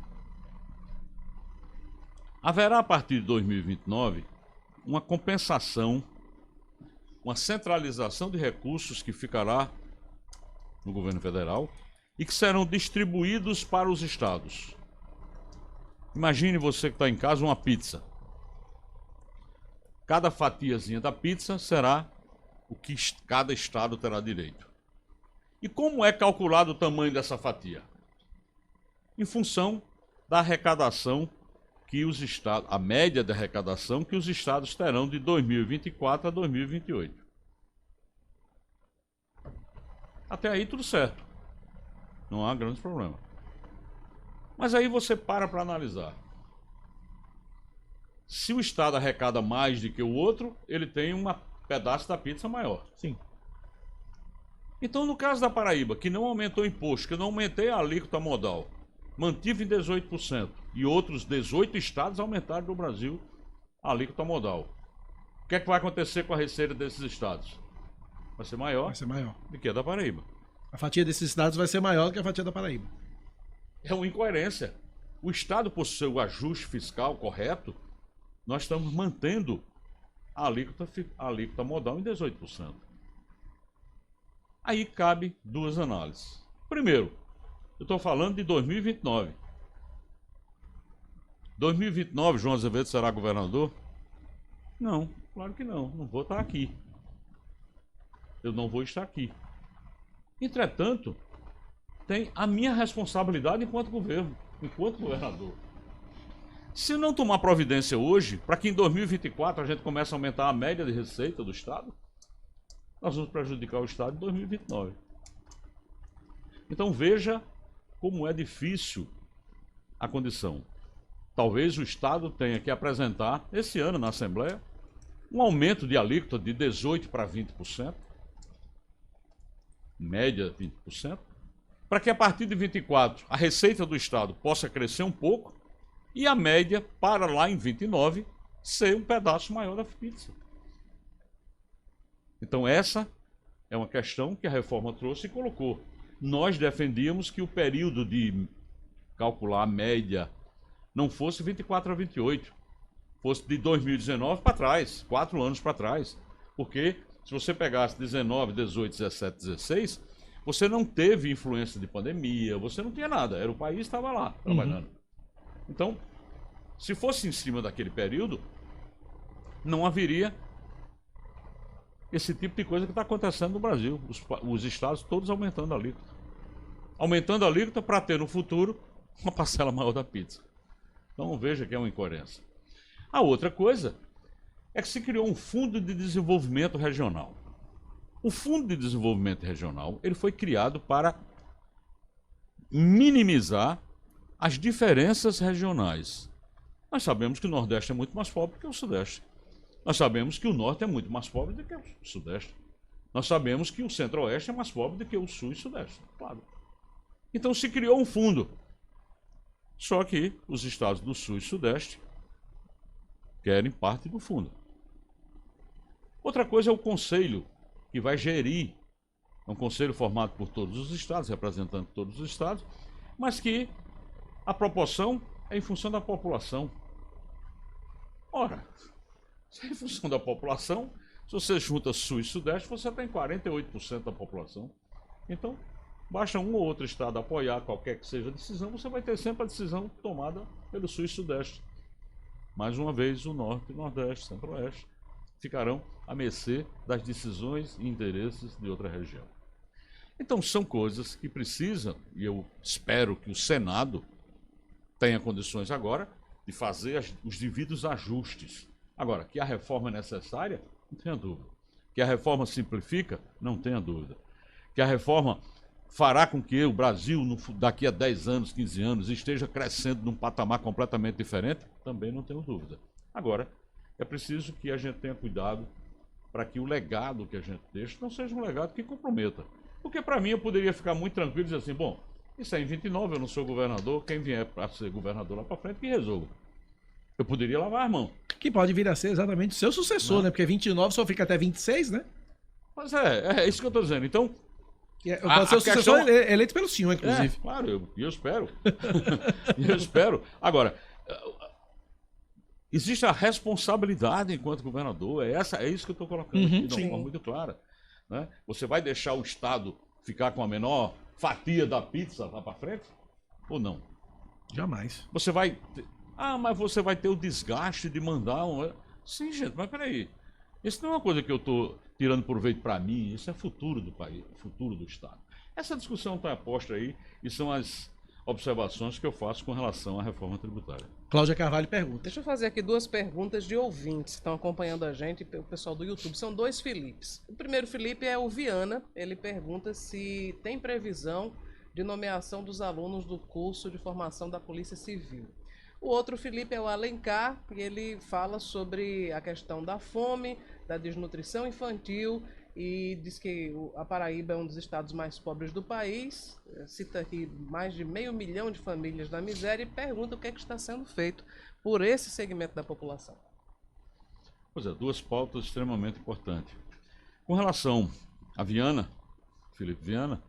Haverá, a partir de 2029, uma compensação, uma centralização de recursos que ficará no governo federal e que serão distribuídos para os estados. Imagine você que está em casa uma pizza. Cada fatiazinha da pizza será o que cada estado terá direito. E como é calculado o tamanho dessa fatia? Em função da arrecadação que os estados, a média da arrecadação que os estados terão de 2024 a 2028. Até aí tudo certo. Não há grandes problemas. Mas aí você para analisar. Se o estado arrecada mais do que o outro, ele tem um pedaço da pizza maior. Sim. Então, no caso da Paraíba, que não aumentou o imposto, que não aumentei a alíquota modal, mantive em 18%, e outros 18 estados aumentaram no Brasil a alíquota modal. O que é que vai acontecer com a receita desses estados? Vai ser maior do que a da Paraíba. A fatia desses estados vai ser maior do que a fatia da Paraíba. É uma incoerência. o Estado, por seu ajuste fiscal correto, nós estamos mantendo a alíquota modal em 18%. Aí cabe duas análises. Primeiro, eu estou falando de 2029. 2029, João Azevedo será governador? Não, claro que não. Não vou estar aqui. Eu não vou estar aqui. Entretanto, tem a minha responsabilidade enquanto governo, enquanto governador. Se não tomar providência hoje, para que em 2024 a gente comece a aumentar a média de receita do Estado, nós vamos prejudicar o Estado em 2029. Então veja como é difícil a condição. Talvez o Estado tenha que apresentar, esse ano na Assembleia, um aumento de alíquota de 18% para 20%, média 20%, para que a partir de 24 a receita do Estado possa crescer um pouco e a média, para lá em 29, ser um pedaço maior da pizza. Então essa é uma questão que a reforma trouxe e colocou. Nós defendíamos que o período de calcular a média não fosse 24 a 28, fosse de 2019 para trás, 4 anos para trás. Porque se você pegasse 19, 18, 17, 16, você não teve influência de pandemia, você não tinha nada, era o país que estava lá trabalhando. Então, se fosse em cima daquele período, não haveria esse tipo de coisa que está acontecendo no Brasil. Os estados todos aumentando a alíquota. Aumentando a alíquota para ter no futuro uma parcela maior da pizza. Então veja que é uma incoerência. A outra coisa é que se criou um fundo de desenvolvimento regional. O fundo de desenvolvimento regional ele foi criado para minimizar as diferenças regionais. Nós sabemos que o Nordeste é muito mais pobre que o Sudeste. Nós sabemos que o Norte é muito mais pobre do que o Sudeste. Nós sabemos que o Centro-Oeste é mais pobre do que o Sul e Sudeste, claro. Então se criou um fundo. Só que os estados do Sul e Sudeste querem parte do fundo. Outra coisa é o conselho que vai gerir. É um conselho formado por todos os estados, representando todos os estados, mas que a proporção é em função da população. Ora, se é em função da população, se você junta Sul e Sudeste, você tem 48% da população. Então, basta um ou outro estado apoiar qualquer que seja a decisão, você vai ter sempre a decisão tomada pelo Sul e Sudeste. Mais uma vez, o Norte, Nordeste, Centro-Oeste ficarão à mercê das decisões e interesses de outra região. Então, são coisas que precisam, e eu espero que o Senado tenha condições agora de fazer os devidos ajustes. Agora, que a reforma é necessária, não tenha dúvida. Que a reforma simplifica, não tenha dúvida. Que a reforma fará com que o Brasil, daqui a 10 anos, 15 anos, esteja crescendo num patamar completamente diferente, também não tenho dúvida. Agora, é preciso que a gente tenha cuidado para que o legado que a gente deixe não seja um legado que comprometa. Porque para mim eu poderia ficar muito tranquilo e dizer assim, bom, isso é em 29, eu não sou governador, quem vier para ser governador lá para frente que resolva. Eu poderia lavar as mãos. Que pode vir a ser exatamente o seu sucessor, Não. né? Porque 29 só fica até 26, né? Mas é isso que eu estou dizendo. Então, Pode ser o sucessor eleito pelo senhor, inclusive. claro, eu espero. Eu espero. Agora, existe a responsabilidade enquanto governador, é isso que eu estou colocando aqui de uma forma muito clara. Né? Você vai deixar o Estado ficar com a menor fatia da pizza lá para frente? Ou não? Jamais. Você vai... mas você vai ter o desgaste de mandar um... Sim, gente, mas peraí. Isso não é uma coisa que eu estou tirando proveito para mim, isso é futuro do país, futuro do Estado. Essa discussão está posta aí e são as observações que eu faço com relação à reforma tributária. Cláudia Carvalho pergunta. Deixa eu fazer aqui duas perguntas de ouvintes que estão acompanhando a gente, o pessoal do YouTube. São dois Filipes. O primeiro Felipe é o Viana. Ele pergunta se tem previsão de nomeação dos alunos do curso de formação da Polícia Civil. O outro Felipe é o Alencar, e ele fala sobre a questão da fome, da desnutrição infantil, e diz que a Paraíba é um dos estados mais pobres do país, cita aqui mais de 500 mil de famílias na miséria, e pergunta o que é que está sendo feito por esse segmento da população. Pois é, duas pautas extremamente importantes. Com relação a Viana, Felipe Viana,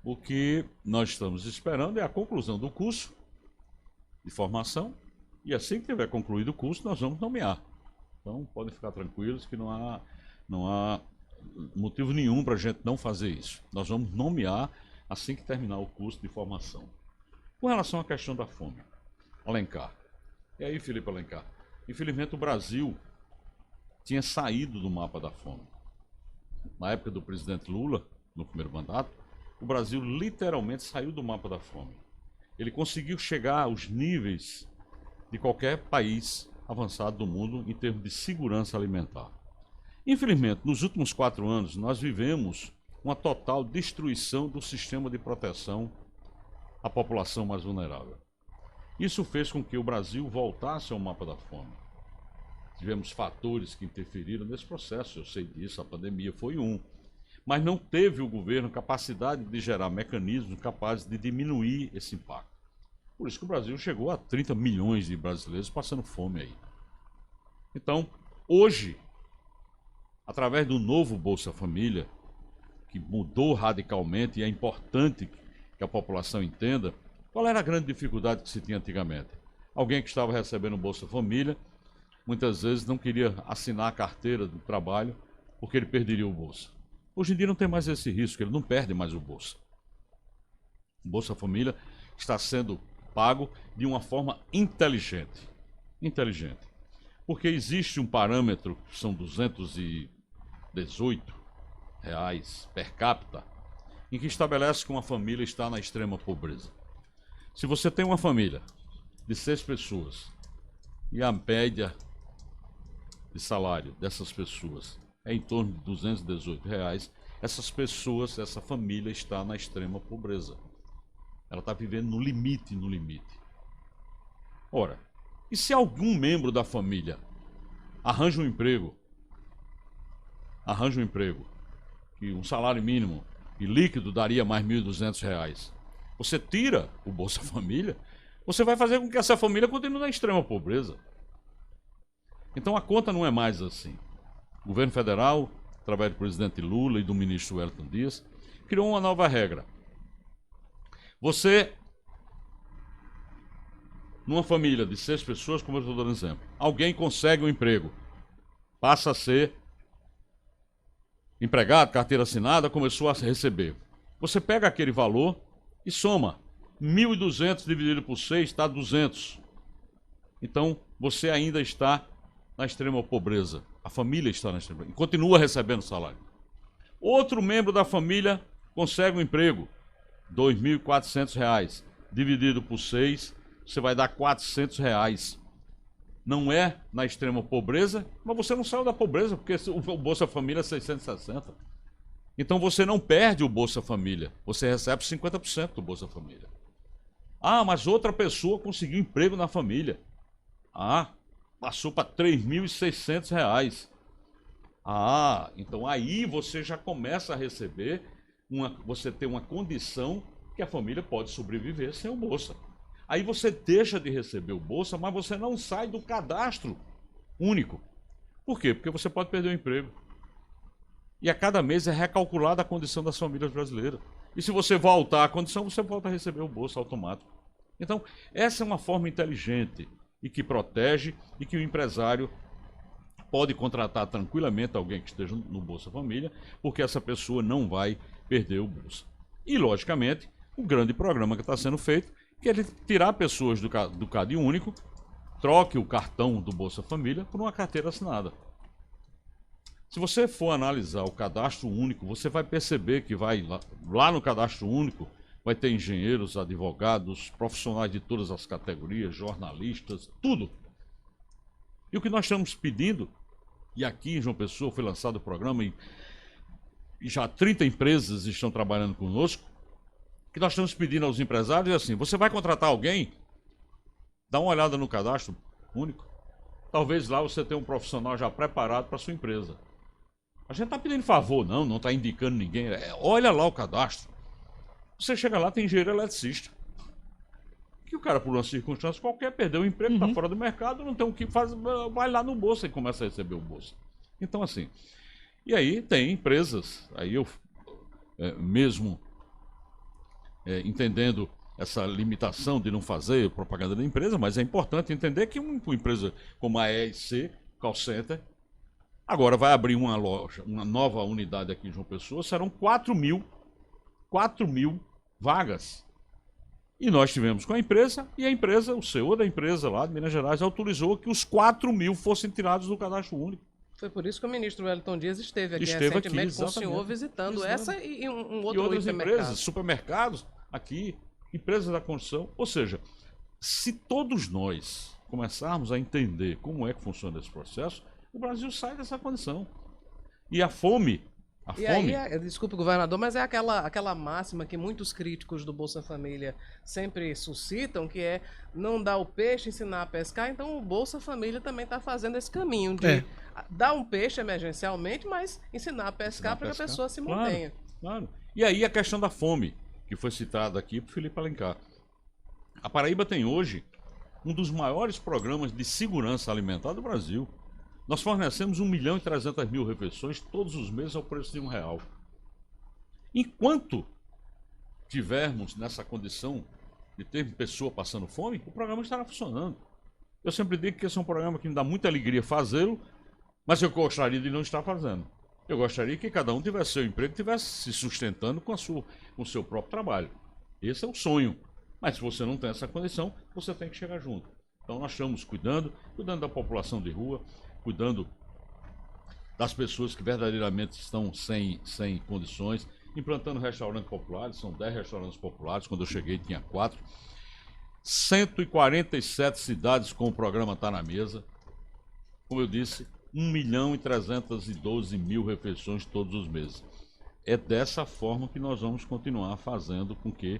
o que nós estamos esperando é a conclusão do curso, de formação e assim que tiver concluído o curso, nós vamos nomear. Então, podem ficar tranquilos que não há motivo nenhum para a gente não fazer isso. Nós vamos nomear assim que terminar o curso de formação. Com relação à questão da fome, Alencar. E aí, Felipe Alencar? Infelizmente, o Brasil tinha saído do mapa da fome. Na época do presidente Lula, no primeiro mandato, o Brasil literalmente saiu do mapa da fome. Ele conseguiu chegar aos níveis de qualquer país avançado do mundo em termos de segurança alimentar. Infelizmente, nos últimos 4 anos, nós vivemos uma total destruição do sistema de proteção à população mais vulnerável. Isso fez com que o Brasil voltasse ao mapa da fome. Tivemos fatores que interferiram nesse processo, eu sei disso, a pandemia foi um. Mas não teve o governo capacidade de gerar mecanismos capazes de diminuir esse impacto. Por isso que o Brasil chegou a 30 milhões de brasileiros passando fome aí. Então, hoje, através do novo Bolsa Família, que mudou radicalmente, e é importante que a população entenda, qual era a grande dificuldade que se tinha antigamente? Alguém que estava recebendo Bolsa Família, muitas vezes não queria assinar a carteira do trabalho, porque ele perderia o Bolsa. Hoje em dia não tem mais esse risco, ele não perde mais o Bolsa. O Bolsa Família está sendo pago de uma forma inteligente. Inteligente. Porque existe um parâmetro, que são R$218 per capita, em que estabelece que uma família está na extrema pobreza. Se você tem uma família de 6 pessoas e a média de salário dessas pessoas é em torno de R$218, essas pessoas, essa família está na extrema pobreza. Ela está vivendo no limite, no limite. Ora, e se algum membro da família arranja um emprego, que um salário mínimo e líquido daria mais R$1.200, você tira o Bolsa Família, você vai fazer com que essa família continue na extrema pobreza. Então a conta não é mais assim. O governo federal, através do presidente Lula e do ministro Wellington Dias, criou uma nova regra. Você, numa família de 6 pessoas, como eu estou dando exemplo, alguém consegue um emprego, passa a ser empregado, carteira assinada, começou a receber. Você pega aquele valor e soma. 1.200 dividido por 6 está 200. Então, você ainda está na extrema pobreza. A família está na extrema pobreza e continua recebendo salário. Outro membro da família consegue um emprego, R$2.400. Dividido por 6, você vai dar R$400. Não é na extrema pobreza, mas você não saiu da pobreza, porque o Bolsa Família é 660. Então você não perde o Bolsa Família, você recebe 50% do Bolsa Família. Ah, mas outra pessoa conseguiu emprego na família. Ah, passou para R$3.600. Ah, então aí você já começa a receber, você tem uma condição que a família pode sobreviver sem o Bolsa. Aí você deixa de receber o Bolsa, mas você não sai do cadastro único. Por quê? Porque você pode perder o emprego. E a cada mês é recalculada a condição das famílias brasileiras. E se você voltar à condição, você volta a receber o Bolsa automático. Então, essa é uma forma inteligente e que protege e que o empresário pode contratar tranquilamente alguém que esteja no Bolsa Família, porque essa pessoa não vai perder o Bolsa. E, logicamente, o grande programa que está sendo feito, que é ele tirar pessoas do Cade Único, troque o cartão do Bolsa Família por uma carteira assinada. Se você for analisar o cadastro único, você vai perceber que vai lá no cadastro único, vai ter engenheiros, advogados, profissionais de todas as categorias, jornalistas, tudo. E o que nós estamos pedindo, e aqui em João Pessoa foi lançado o programa e já 30 empresas estão trabalhando conosco, que nós estamos pedindo aos empresários é assim, você vai contratar alguém, dá uma olhada no cadastro único, talvez lá você tenha um profissional já preparado para a sua empresa. A gente não está pedindo favor, não está indicando ninguém, olha lá o cadastro. Você chega lá, tem engenheiro eletricista. Que o cara, por uma circunstância qualquer, perdeu o emprego, está fora do mercado, não tem o que fazer, vai lá no Bolsa e começa a receber o Bolsa. Então, assim, e aí tem empresas, aí eu mesmo entendendo essa limitação de não fazer propaganda da empresa, mas é importante entender que uma empresa como a EIC, Call Center, agora vai abrir uma loja, uma nova unidade aqui em João Pessoa, serão 4 mil vagas. E nós tivemos com a empresa, e a empresa, o CEO da empresa lá de Minas Gerais, autorizou que os 4 mil fossem tirados do cadastro único. Foi por isso que o ministro Wellington Dias esteve aqui Esteve recentemente aqui, com o senhor visitando essa e um outro e outras hipermercado. empresas, supermercados aqui, empresas da construção. Ou seja, se todos nós começarmos a entender como é que funciona esse processo, o Brasil sai dessa condição. E a fome... Desculpe, governador, mas é aquela máxima que muitos críticos do Bolsa Família sempre suscitam, que é não dar o peixe, ensinar a pescar. Então o Bolsa Família também está fazendo esse caminho de dar um peixe emergencialmente, mas ensinar a pescar para que a pessoa se mantenha. Claro. E aí a questão da fome, que foi citada aqui por Felipe Alencar. A Paraíba tem hoje um dos maiores programas de segurança alimentar do Brasil. Nós fornecemos 1.300.000 refeições todos os meses ao preço de R$1. Enquanto tivermos nessa condição de ter pessoa passando fome, o programa estará funcionando. Eu sempre digo que esse é um programa que me dá muita alegria fazê-lo, mas eu gostaria de não estar fazendo. Eu gostaria que cada um tivesse seu emprego, tivesse se sustentando com o seu próprio trabalho. Esse é o sonho. Mas se você não tem essa condição, você tem que chegar junto. Então nós estamos cuidando da população de rua, cuidando das pessoas que verdadeiramente estão sem condições, implantando restaurantes populares, são 10 restaurantes populares, quando eu cheguei tinha 4, 147 cidades com o programa Tá na Mesa, como eu disse, 1.312.000 refeições todos os meses. É dessa forma que nós vamos continuar fazendo com que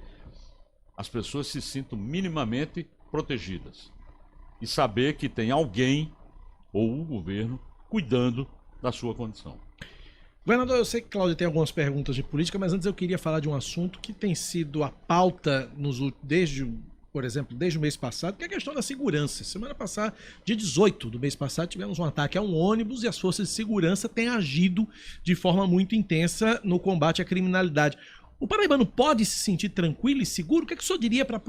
as pessoas se sintam minimamente protegidas e saber que tem alguém ou o governo cuidando da sua condição. Governador, eu sei que Cláudio tem algumas perguntas de política, mas antes eu queria falar de um assunto que tem sido a pauta desde o mês passado, que é a questão da segurança. Semana passada, dia 18 do mês passado, tivemos um ataque a um ônibus e as forças de segurança têm agido de forma muito intensa no combate à criminalidade. O paraibano pode se sentir tranquilo e seguro? O que é que o senhor diria para o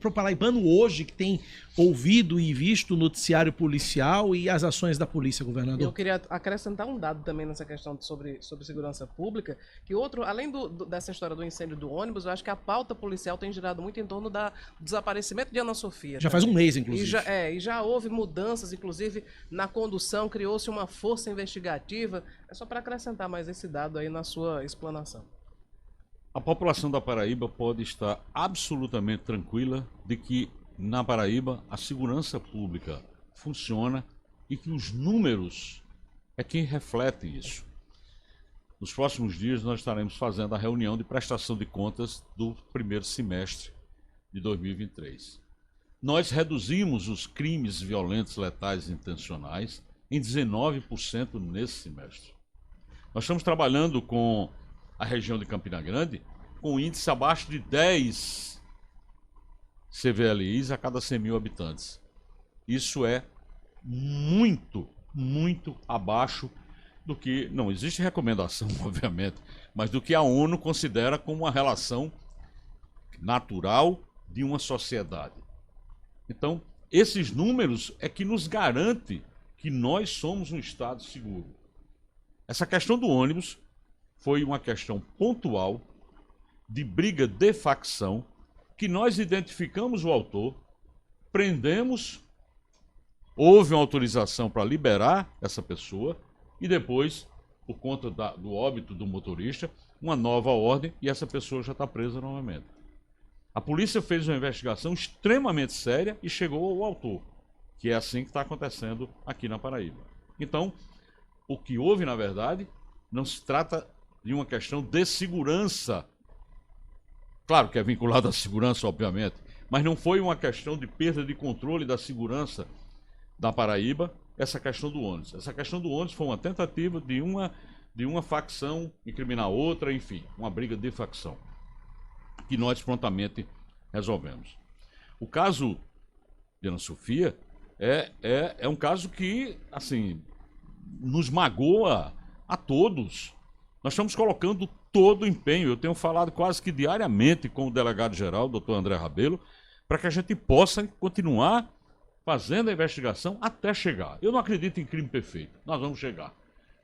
paraibano hoje, que tem ouvido e visto o noticiário policial e as ações da polícia, governador? Eu queria acrescentar um dado também nessa questão sobre segurança pública, que além dessa história do incêndio do ônibus, eu acho que a pauta policial tem girado muito em torno do desaparecimento de Ana Sofia. Já faz um mês, inclusive. E já houve mudanças, inclusive, na condução, criou-se uma força investigativa. É só para acrescentar mais esse dado aí na sua explanação. A população da Paraíba pode estar absolutamente tranquila de que na Paraíba a segurança pública funciona e que os números é quem refletem isso. Nos próximos dias nós estaremos fazendo a reunião de prestação de contas do primeiro semestre de 2023. Nós reduzimos os crimes violentos, letais e intencionais em 19% nesse semestre. Nós estamos trabalhando com a região de Campina Grande, com índice abaixo de 10 CVLIs a cada 100 mil habitantes. Isso é muito, muito abaixo do que... Não existe recomendação, obviamente, mas do que a ONU considera como uma relação natural de uma sociedade. Então, esses números é que nos garante que nós somos um Estado seguro. Essa questão do ônibus foi uma questão pontual de briga de facção, que nós identificamos o autor, prendemos, houve uma autorização para liberar essa pessoa e depois, por conta do óbito do motorista, uma nova ordem e essa pessoa já está presa novamente. A polícia fez uma investigação extremamente séria e chegou ao autor, que é assim que está acontecendo aqui na Paraíba. Então, o que houve, na verdade, não se trata de uma questão de segurança. Claro que é vinculado à segurança, obviamente, mas não foi uma questão de perda de controle da segurança da Paraíba, essa questão do ônibus. Essa questão do ônibus foi uma tentativa de uma facção incriminar outra, enfim, uma briga de facção, que nós prontamente resolvemos. O caso de Ana Sofia é um caso que, assim, nos magoa a todos. Nós estamos colocando todo o empenho. Eu tenho falado quase que diariamente com o delegado-geral, doutor André Rabelo, para que a gente possa continuar fazendo a investigação até chegar. Eu não acredito em crime perfeito. Nós vamos chegar.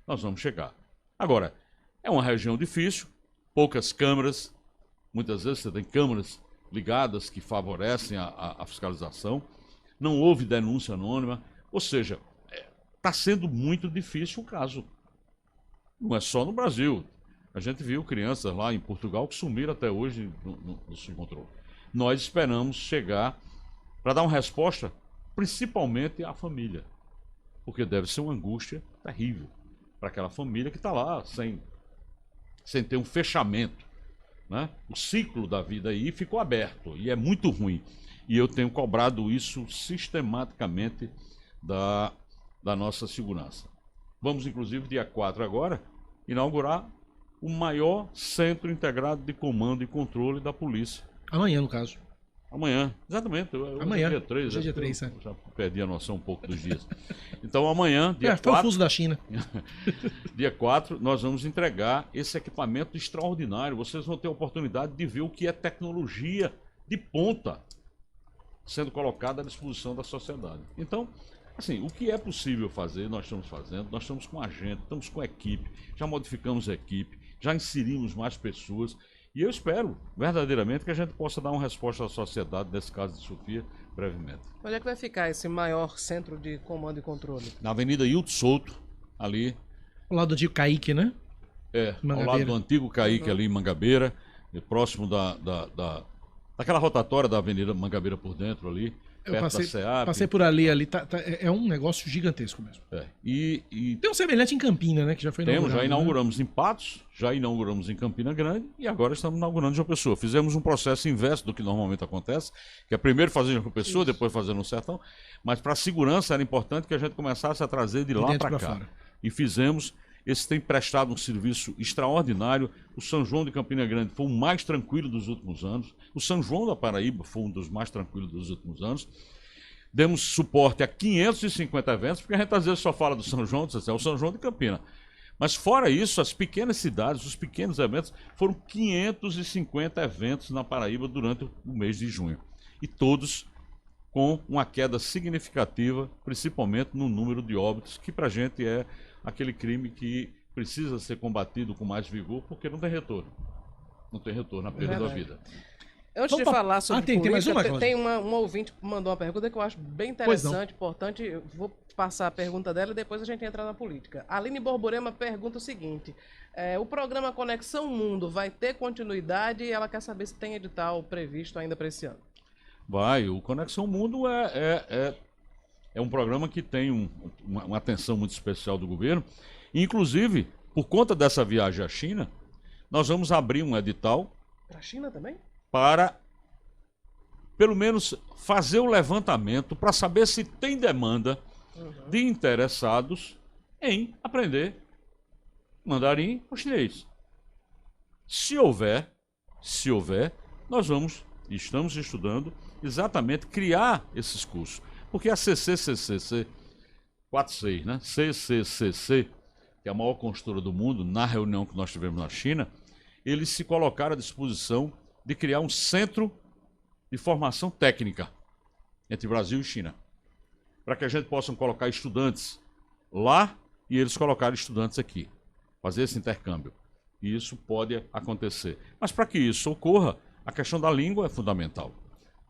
Nós vamos chegar. Agora, é uma região difícil, poucas câmeras, muitas vezes você tem câmeras ligadas que favorecem a fiscalização, não houve denúncia anônima, ou seja, está sendo muito difícil o caso. Não é só no Brasil. A gente viu crianças lá em Portugal que sumiram até hoje, não se encontrou. Nós esperamos chegar para dar uma resposta, principalmente à família, porque deve ser uma angústia terrível para aquela família que está lá sem ter um fechamento, né? O ciclo da vida aí ficou aberto e é muito ruim. E eu tenho cobrado isso sistematicamente da nossa segurança. Vamos, inclusive, dia 4 agora, inaugurar o maior centro integrado de comando e controle da polícia. Amanhã, no caso. Amanhã, exatamente. Amanhã, dia 3, hoje é dia 3, eu já perdi a noção um pouco dos dias. Então, amanhã, dia Foi o 4, fuso da China. dia 4, nós vamos entregar esse equipamento extraordinário. Vocês vão ter a oportunidade de ver o que é tecnologia de ponta sendo colocada à disposição da sociedade. Então, assim, o que é possível fazer, nós estamos fazendo. Nós estamos com a gente, estamos com a equipe, já modificamos a equipe, já inserimos mais pessoas. E eu espero, verdadeiramente, que a gente possa dar uma resposta à sociedade, nesse caso de Sofia, brevemente. Onde é que vai ficar esse maior centro de comando e controle? Na Avenida Hilton Souto, ali, Ao lado do antigo Kaique, né? ao Mangabeira. lado do antigo Kaique, ali em Mangabeira, próximo daquela rotatória da Avenida Mangabeira por dentro ali, Eu perto da SEAP. passei por ali, é um negócio gigantesco mesmo. E Tem um semelhante em Campina, né? Que já foi inaugurado. já inauguramos em Patos, já inauguramos em Campina Grande e agora estamos inaugurando em João Pessoa. Fizemos um processo inverso do que normalmente acontece, que é primeiro fazer em João Pessoa, depois fazer no Sertão, mas para a segurança era importante que a gente começasse a trazer de lá dentro para pra cá. fora. E fizemos. Esse tem prestado um serviço extraordinário. O São João de Campina Grande foi o mais tranquilo dos últimos anos. O São João da Paraíba foi um dos mais tranquilos dos últimos anos. Demos suporte a 550 eventos, porque a gente às vezes só fala do São João, é o São João de Campina. Mas fora isso, as pequenas cidades, os pequenos eventos, foram 550 eventos na Paraíba durante o mês de junho. E todos com uma queda significativa, principalmente no número de óbitos, que para a gente é aquele crime que precisa ser combatido com mais vigor, porque não tem retorno. Não tem retorno à perda da vida. Antes de falar sobre tem mais polícia, uma, Cláudia? tem uma ouvinte que mandou uma pergunta que eu acho bem interessante, importante. Eu vou passar a pergunta dela e depois a gente entra na política. A Aline Borborema pergunta o seguinte: o programa Conexão Mundo vai ter continuidade e ela quer saber se tem edital previsto ainda para esse ano. Vai, o Conexão Mundo é um programa que tem uma atenção muito especial do governo. Inclusive, por conta dessa viagem à China, nós vamos abrir um edital Para a China também? para, pelo menos, fazer o levantamento para saber se tem demanda de interessados em aprender mandarim ou chinês. Se houver, nós estamos estudando exatamente criar esses cursos. Porque a CCCCC 46, né? CCCC, que é a maior consultora do mundo, na reunião que nós tivemos na China, eles se colocaram à disposição de criar um centro de formação técnica entre Brasil e China, para que a gente possa colocar estudantes lá e eles colocarem estudantes aqui, fazer esse intercâmbio. E isso pode acontecer. Mas para que isso ocorra, a questão da língua é fundamental.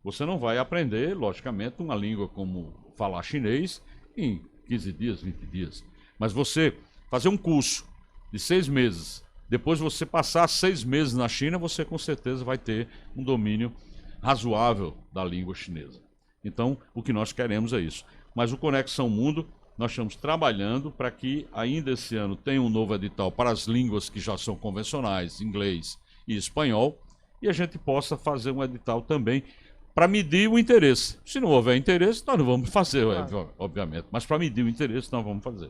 Você não vai aprender, logicamente, uma língua como falar chinês em 15 dias, 20 dias. Mas você fazer um curso de 6 meses, depois você passar 6 meses na China, você com certeza vai ter um domínio razoável da língua chinesa. Então, o que nós queremos é isso. Mas o Conexão Mundo, nós estamos trabalhando para que ainda esse ano tenha um novo edital para as línguas que já são convencionais, inglês e espanhol, e a gente possa fazer um edital também para medir o interesse. Se não houver interesse, nós não vamos fazer, obviamente. Mas para medir o interesse, nós vamos fazer.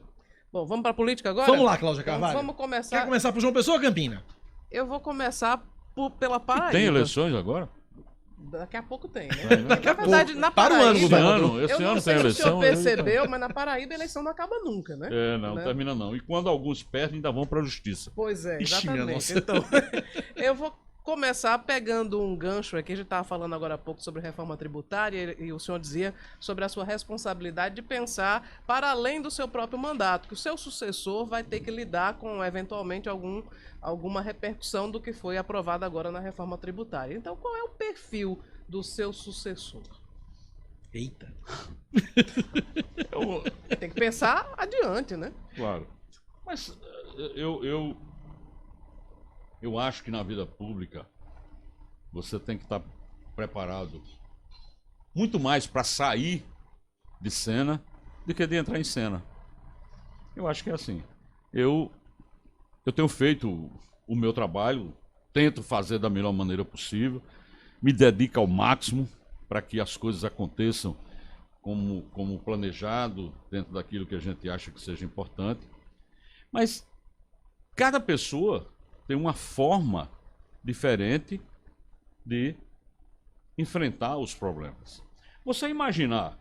Bom, vamos para a política agora? Vamos lá, Cláudia Carvalho. Vamos começar. Quer começar por João Pessoa ou Campina? Eu vou começar pela Paraíba. Tem eleições agora? Daqui a pouco tem, né? Daqui Na verdade, na Para o ano, Paraíba... governador. Esse eu não ano sei tem se o eleição. senhor percebeu, mas na Paraíba a eleição não acaba nunca, né? Não Né? termina não. E quando alguns perdem, ainda vão para a justiça. Pois é, Ixi, minha exatamente. nossa. Então, eu vou começar pegando um gancho aqui. A gente estava falando agora há pouco sobre reforma tributária e o senhor dizia sobre a sua responsabilidade de pensar para além do seu próprio mandato, que o seu sucessor vai ter que lidar com, eventualmente, alguma repercussão do que foi aprovado agora na reforma tributária. Então, qual é o perfil do seu sucessor? Eita. Tem que pensar adiante, né? Claro. Mas eu acho que na vida pública você tem que estar preparado muito mais para sair de cena do que de entrar em cena. Eu acho que é assim. Eu tenho feito o meu trabalho, tento fazer da melhor maneira possível, me dedico ao máximo para que as coisas aconteçam como planejado, dentro daquilo que a gente acha que seja importante. Mas cada pessoa tem uma forma diferente de enfrentar os problemas. Você imaginar,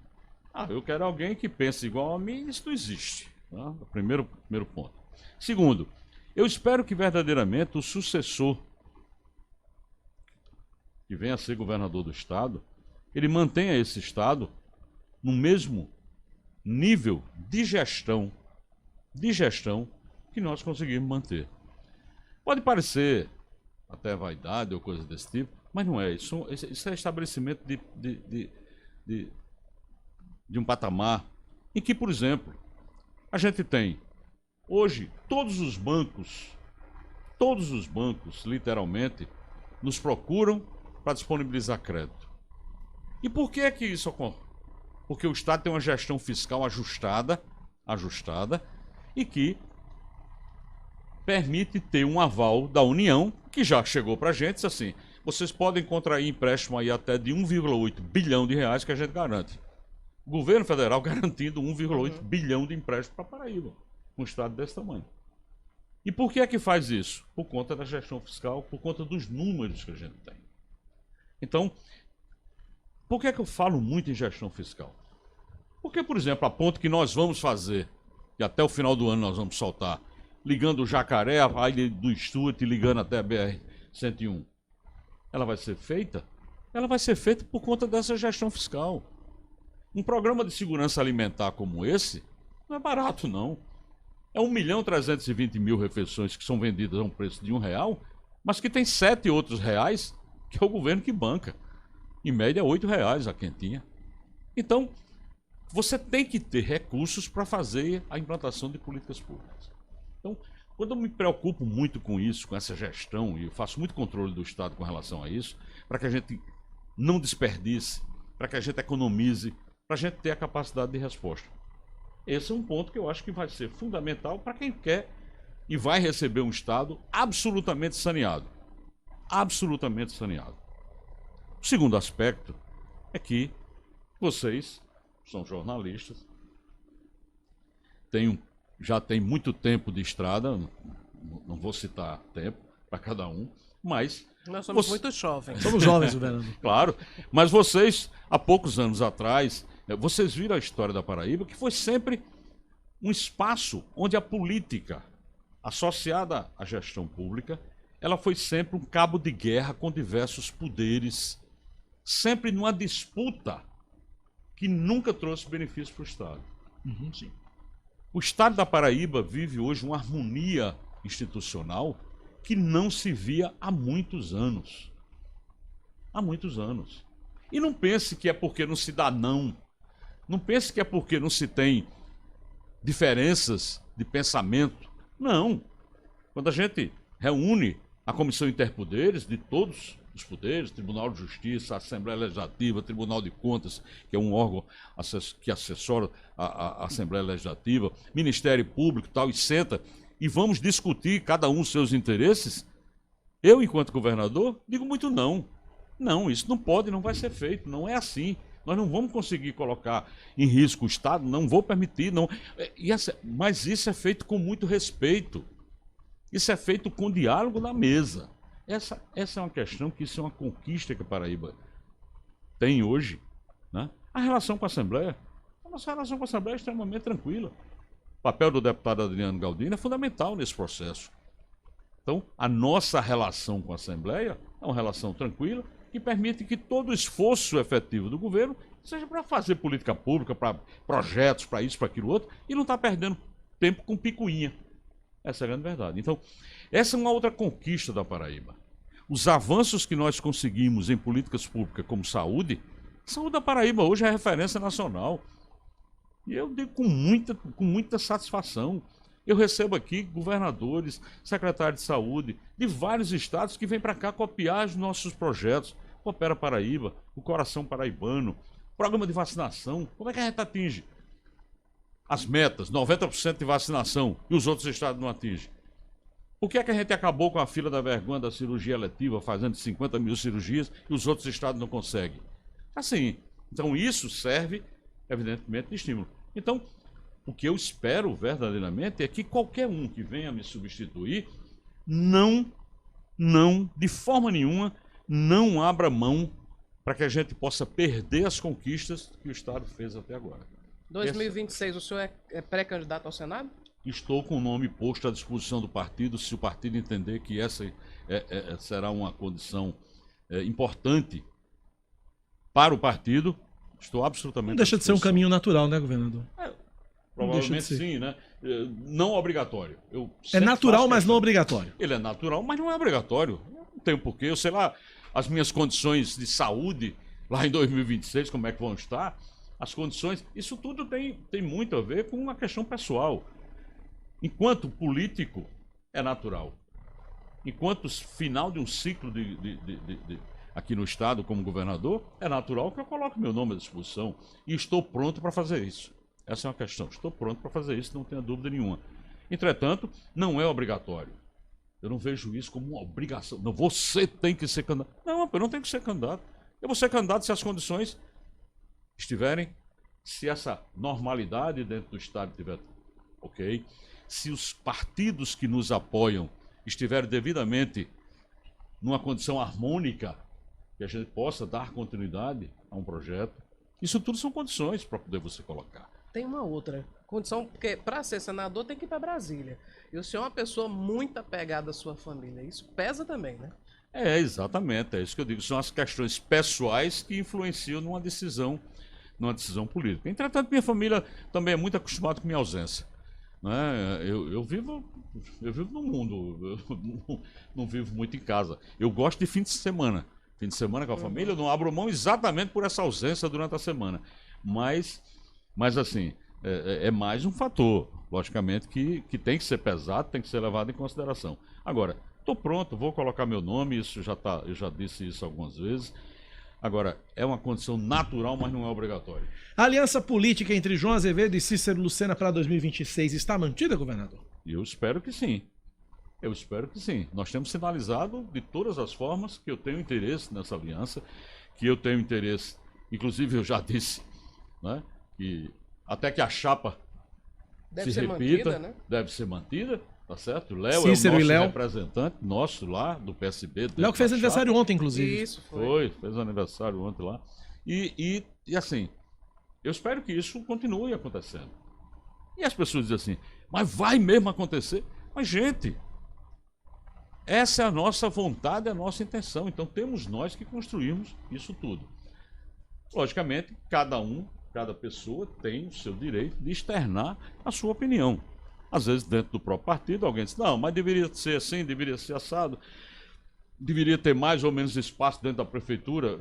eu quero alguém que pense igual a mim, isso não existe. Tá? Primeiro ponto. Segundo, eu espero que verdadeiramente o sucessor que venha a ser governador do estado, ele mantenha esse estado no mesmo nível de gestão que nós conseguimos manter. Pode parecer até vaidade ou coisa desse tipo, mas não é. Isso é estabelecimento de um patamar em que, por exemplo, a gente tem hoje todos os bancos, literalmente, nos procuram para disponibilizar crédito. E por que é que isso ocorre? Porque o Estado tem uma gestão fiscal ajustada e que permite ter um aval da União, que já chegou para a gente, diz assim, vocês podem contrair empréstimo aí até de 1,8 bilhão de reais que a gente garante. O governo federal garantindo 1,8 bilhão de empréstimo para Paraíba, um estado desse tamanho. E por que é que faz isso? Por conta da gestão fiscal, por conta dos números que a gente tem. Então, por que é que eu falo muito em gestão fiscal? Porque, por exemplo, a ponte que nós vamos fazer, e até o final do ano nós vamos soltar, ligando o Jacaré, a ilha do Stuart, ligando até a BR-101, ela vai ser feita? Ela vai ser feita por conta dessa gestão fiscal. Um programa de segurança alimentar como esse não é barato, não. É 1.320.000 refeições que são vendidas a um preço de R$1, mas que tem 7 outros reais que é o governo que banca. Em média, R$8 a quentinha. Então, você tem que ter recursos para fazer a implantação de políticas públicas. Então, quando eu me preocupo muito com isso, com essa gestão, e eu faço muito controle do Estado com relação a isso, para que a gente não desperdice, para que a gente economize, para a gente ter a capacidade de resposta. Esse é um ponto que eu acho que vai ser fundamental para quem quer e vai receber um Estado absolutamente saneado. Absolutamente saneado. O segundo aspecto é que vocês são jornalistas, já tem muito tempo de estrada, não vou citar tempo para cada um, mas... Nós somos muito jovens. Somos jovens, governador. Claro, mas vocês, há poucos anos atrás, vocês viram a história da Paraíba, que foi sempre um espaço onde a política, associada à gestão pública, ela foi sempre um cabo de guerra com diversos poderes, sempre numa disputa que nunca trouxe benefício para o Estado. Sim. O Estado da Paraíba vive hoje uma harmonia institucional que não se via há muitos anos. Há muitos anos. E não pense que é porque não se dá não. Não pense que é porque não se tem diferenças de pensamento. Não. Quando a gente reúne a Comissão Interpoderes de todos os poderes, Tribunal de Justiça, Assembleia Legislativa, Tribunal de Contas, que é um órgão que assessora a Assembleia Legislativa, Ministério Público e tal, e senta, e vamos discutir cada um os seus interesses, eu, enquanto governador, digo muito não. Não, isso não pode, não vai ser feito, não é assim. Nós não vamos conseguir colocar em risco o Estado, não vou permitir, não. Mas isso é feito com muito respeito. Isso é feito com diálogo na mesa. Essa é uma questão que isso é uma conquista que a Paraíba tem hoje, né? A relação com a Assembleia, a nossa relação com a Assembleia é extremamente tranquila. O papel do deputado Adriano Galdino é fundamental nesse processo. Então, a nossa relação com a Assembleia é uma relação tranquila que permite que todo o esforço efetivo do governo seja para fazer política pública, para projetos, para isso, para aquilo outro, e não está perdendo tempo com picuinha. Essa é a grande verdade. Então, essa é uma outra conquista da Paraíba. Os avanços que nós conseguimos em políticas públicas como saúde da Paraíba hoje é referência nacional. E eu digo com muita satisfação. Eu recebo aqui governadores, secretários de saúde de vários estados que vêm para cá copiar os nossos projetos. Coopera Paraíba, o Coração Paraibano, programa de vacinação. Como é que a gente atinge as metas, 90% de vacinação, e os outros estados não atingem? Por que é que a gente acabou com a fila da vergonha da cirurgia eletiva, fazendo 50 mil cirurgias, e os outros estados não conseguem? Assim, então isso serve, evidentemente, de estímulo. Então, o que eu espero verdadeiramente é que qualquer um que venha me substituir, de forma nenhuma, não abra mão para que a gente possa perder as conquistas que o Estado fez até agora. 2026, o senhor é pré-candidato ao Senado? Estou com o nome posto à disposição do partido, se o partido entender que essa será uma condição importante para o partido, estou absolutamente... Não deixa de ser um caminho natural, né, governador? Provavelmente sim, né? Não obrigatório. É natural, mas não obrigatório. Ele é natural, mas não é obrigatório. Não tem porquê. Eu sei lá, as minhas condições de saúde lá em 2026, como é que vão estar, as condições, isso tudo tem muito a ver com uma questão pessoal. Enquanto político, é natural. Enquanto final de um ciclo aqui no Estado, como governador, é natural que eu coloque meu nome à disposição. E estou pronto para fazer isso. Essa é uma questão. Estou pronto para fazer isso, não tenha dúvida nenhuma. Entretanto, não é obrigatório. Eu não vejo isso como uma obrigação. Não, você tem que ser candidato. Não, eu não tenho que ser candidato. Eu vou ser candidato se as condições estiverem, se essa normalidade dentro do Estado estiver ok, se os partidos que nos apoiam estiverem devidamente numa condição harmônica, que a gente possa dar continuidade a um projeto. Isso tudo são condições para poder você colocar. Tem uma outra condição, porque para ser senador tem que ir para Brasília. E o senhor é uma pessoa muito apegada à sua família. Isso pesa também, né? Exatamente, é isso que eu digo. São as questões pessoais que influenciam numa decisão política. Entretanto, minha família também é muito acostumada com minha ausência. Né? Eu vivo no mundo, eu não vivo muito em casa. Eu gosto de fim de semana. Fim de semana com a família, eu não abro mão exatamente por essa ausência durante a semana. Mas assim, é mais um fator, logicamente, que tem que ser pesado, tem que ser levado em consideração. Agora, estou pronto, vou colocar meu nome, eu já disse isso algumas vezes. Agora, é uma condição natural, mas não é obrigatória. A aliança política entre João Azevedo e Cícero Lucena para 2026 está mantida, governador? Eu espero que sim. Eu espero que sim. Nós temos sinalizado de todas as formas que eu tenho interesse nessa aliança, que eu tenho interesse, inclusive eu já disse, né, que até que a chapa se repita, né? Deve ser mantida, tá certo? Léo é o nosso representante, nosso lá, do PSB. Léo que fez aniversário ontem, inclusive. Isso, fez aniversário ontem lá. E assim, eu espero que isso continue acontecendo. E as pessoas dizem assim, mas vai mesmo acontecer? Mas, gente, essa é a nossa vontade, a nossa intenção. Então temos nós que construímos isso tudo. Logicamente, cada pessoa tem o seu direito de externar a sua opinião. Às vezes, dentro do próprio partido, alguém diz, não, mas deveria ser assim, deveria ser assado, deveria ter mais ou menos espaço dentro da prefeitura.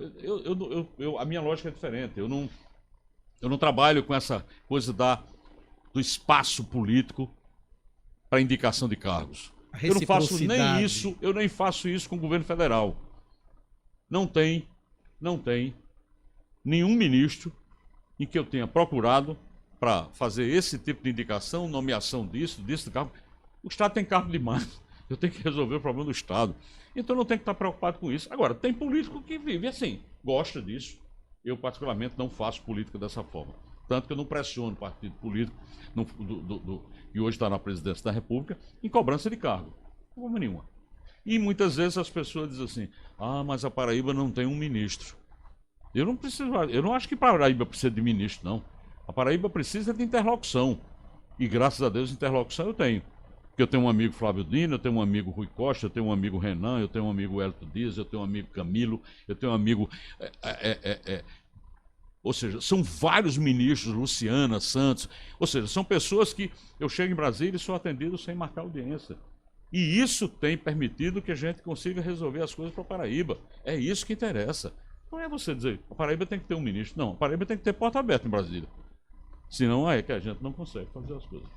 A minha lógica é diferente. Eu não trabalho com essa coisa do espaço político para indicação de cargos. Eu não faço nem isso, eu nem faço isso com o governo federal. Não tem nenhum ministro em que eu tenha procurado para fazer esse tipo de indicação, nomeação disso cargo. O Estado tem cargo demais. Eu tenho que resolver o problema do Estado. Então não tenho que estar preocupado com isso. Agora, tem político que vive assim, gosta disso. Eu, particularmente, não faço política dessa forma. Tanto que eu não pressiono o partido político que hoje está na presidência da República em cobrança de cargo. De forma nenhuma. E muitas vezes as pessoas dizem assim, mas a Paraíba não tem um ministro. Eu não acho que Paraíba precisa de ministro, não. A Paraíba precisa de interlocução. E graças a Deus, interlocução eu tenho. Porque eu tenho um amigo Flávio Dino, eu tenho um amigo Rui Costa, eu tenho um amigo Renan, eu tenho um amigo Hélio Dias, eu tenho um amigo Camilo, eu tenho um amigo... Ou seja, são vários ministros, Luciana, Santos. Ou seja, são pessoas que eu chego em Brasília e sou atendido sem marcar audiência. E isso tem permitido que a gente consiga resolver as coisas para a Paraíba. É isso que interessa. Não é você dizer, a Paraíba tem que ter um ministro. Não, a Paraíba tem que ter porta aberta em Brasília. Senão é que a gente não consegue fazer as coisas.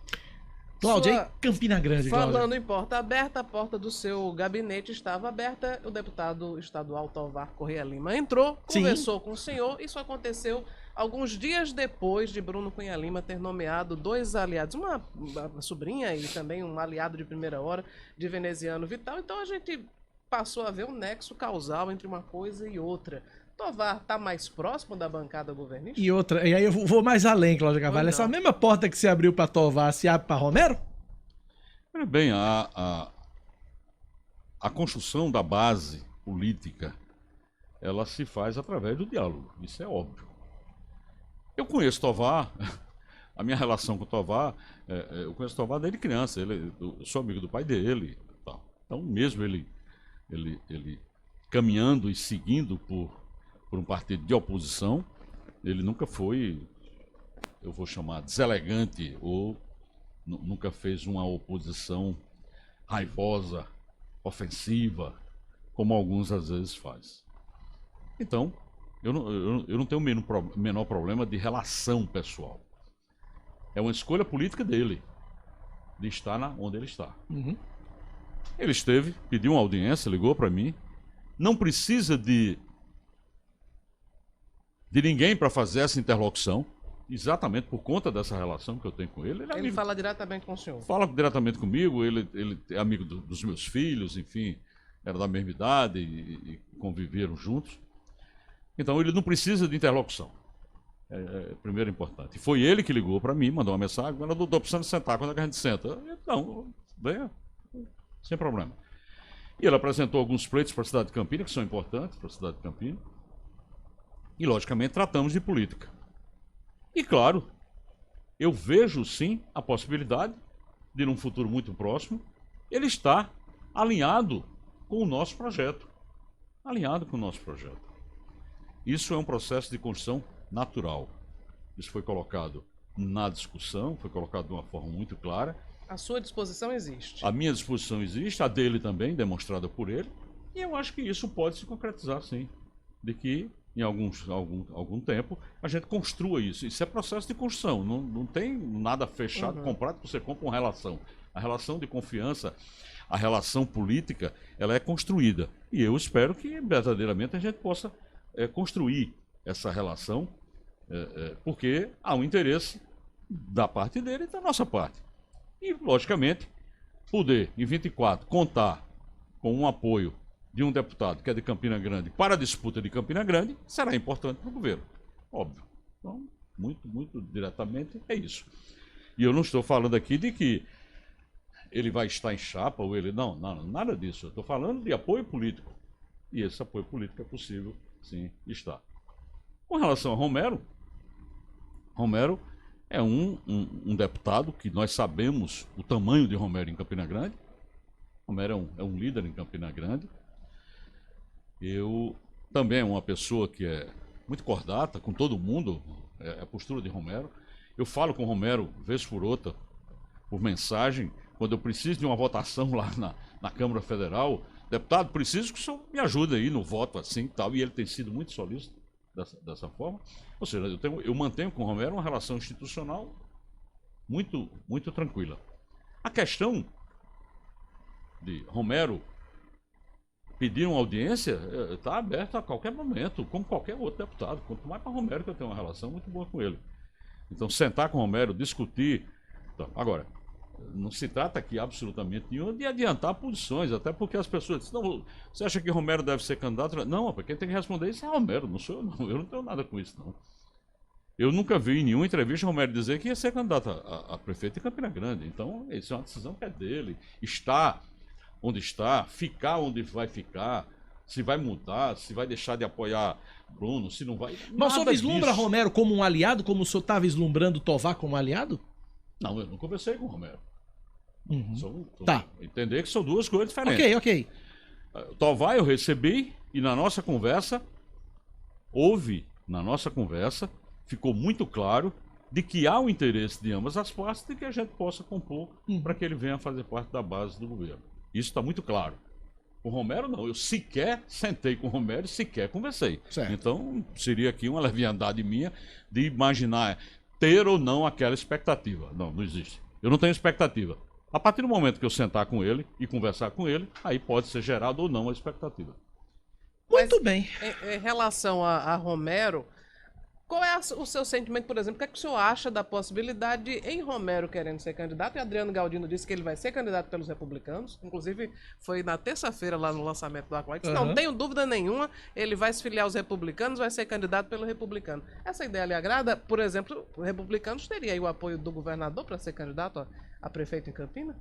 Cláudia, aí Campina Grande, Cláudia. Falando em porta aberta, a porta do seu gabinete estava aberta. O deputado estadual Tovar Correia Lima entrou, conversou com o senhor. Isso aconteceu alguns dias depois de Bruno Cunha Lima ter nomeado 2 aliados, uma sobrinha e também um aliado de primeira hora de Veneziano Vital. Então a gente passou a ver um nexo causal entre uma coisa e outra. Tovar está mais próximo da bancada governista? E outra, e aí eu vou mais além, Cláudia Carvalho. Essa mesma porta que se abriu para Tovar se abre para Romero? Olha bem, a construção da base política, ela se faz através do diálogo, isso é óbvio. Eu conheço Tovar, a minha relação com Tovar, eu conheço Tovar desde criança, eu sou amigo do pai dele, tal. Então mesmo ele caminhando e seguindo por um partido de oposição, ele nunca foi, eu vou chamar, deselegante ou nunca fez uma oposição raivosa, ofensiva, como alguns às vezes faz. Então, eu não tenho o menor problema de relação pessoal. É uma escolha política dele, de estar onde ele está. Uhum. Ele esteve, pediu uma audiência, ligou para mim, não precisa de ninguém para fazer essa interlocução, exatamente por conta dessa relação que eu tenho com ele. Ele fala diretamente com o senhor? Fala diretamente comigo, ele é amigo dos meus filhos, enfim, era da mesma idade e conviveram juntos. Então ele não precisa de interlocução. Primeiro importante. E foi ele que ligou para mim, mandou uma mensagem, mas eu estou precisando sentar, quando é que a gente senta? Então, venha, sem problema. E ele apresentou alguns pleitos para a cidade de Campinas, que são importantes para a cidade de Campinas. E, logicamente, tratamos de política. E, claro, eu vejo, sim, a possibilidade de, num futuro muito próximo, ele estar alinhado com o nosso projeto. Alinhado com o nosso projeto. Isso é um processo de construção natural. Isso foi colocado na discussão, foi colocado de uma forma muito clara. A sua disposição existe? A minha disposição existe, a dele também, demonstrada por ele. E eu acho que isso pode se concretizar, sim. De que em algum tempo, a gente construa isso. Isso é processo de construção, não tem nada fechado, comprado, que você compra uma relação. A relação de confiança, a relação política, ela é construída. E eu espero que, verdadeiramente, a gente possa construir essa relação, porque há um interesse da parte dele e da nossa parte. E, logicamente, poder, em 24, contar com um apoio de um deputado que é de Campina Grande para a disputa de Campina Grande, será importante para o governo. Óbvio. Então, muito diretamente, é isso. E eu não estou falando aqui de que ele vai estar em chapa ou ele... Não, nada disso. Eu estou falando de apoio político. E esse apoio político é possível, sim, estar. Com relação a Romero é um deputado que nós sabemos o tamanho de Romero em Campina Grande. Romero é um líder em Campina Grande. Eu também é uma pessoa que é muito cordata com todo mundo, a postura de Romero. Eu falo com o Romero, vez por outra, por mensagem, quando eu preciso de uma votação lá na Câmara Federal. Deputado, preciso que o senhor me ajude aí no voto assim e tal. E ele tem sido muito solícito dessa forma. Ou seja, eu mantenho com o Romero uma relação institucional muito, muito tranquila. A questão de Romero pedir uma audiência está aberta a qualquer momento, como qualquer outro deputado. Quanto mais para Romero, que eu tenho uma relação muito boa com ele. Então, sentar com o Romero, discutir. Então, agora, não se trata aqui absolutamente nenhum de adiantar posições, até porque as pessoas dizem, não, você acha que Romero deve ser candidato? Não, quem tem que responder isso é Romero, não sou eu, não. Eu não tenho nada com isso, não. Eu nunca vi em nenhuma entrevista Romero dizer que ia ser candidato a prefeito de Campina Grande. Então, isso é uma decisão que é dele. Estar onde está, ficar onde vai ficar, se vai mudar, se vai deixar de apoiar Bruno, se não vai. Mas o senhor Nada vislumbra disso. Romero como um aliado, como o senhor está vislumbrando Tovar como aliado? Não, eu não conversei com o Romero. Tá. Entender que são duas coisas diferentes. Ok. Tovar eu recebi e na nossa conversa, ficou muito claro de que há o interesse de ambas as partes de que a gente possa compor para que ele venha fazer parte da base do governo. Isso está muito claro. Com o Romero, não. Eu sequer sentei com o Romero e sequer conversei. Certo. Então, seria aqui uma leviandade minha de imaginar ter ou não aquela expectativa. Não, não existe. Eu não tenho expectativa. A partir do momento que eu sentar com ele e conversar com ele, aí pode ser gerado ou não a expectativa. Muito bem. Em relação a Romero, qual é o seu sentimento, por exemplo? O que é que o senhor acha da possibilidade de, em Romero querendo ser candidato, e Adriano Galdino disse que ele vai ser candidato pelos republicanos, inclusive foi na terça-feira lá no lançamento do Aquax, não tenho dúvida nenhuma, ele vai se filiar aos republicanos, vai ser candidato pelo republicano. Essa ideia lhe agrada? Por exemplo, os republicanos teriam aí o apoio do governador para ser candidato a prefeito em Campina?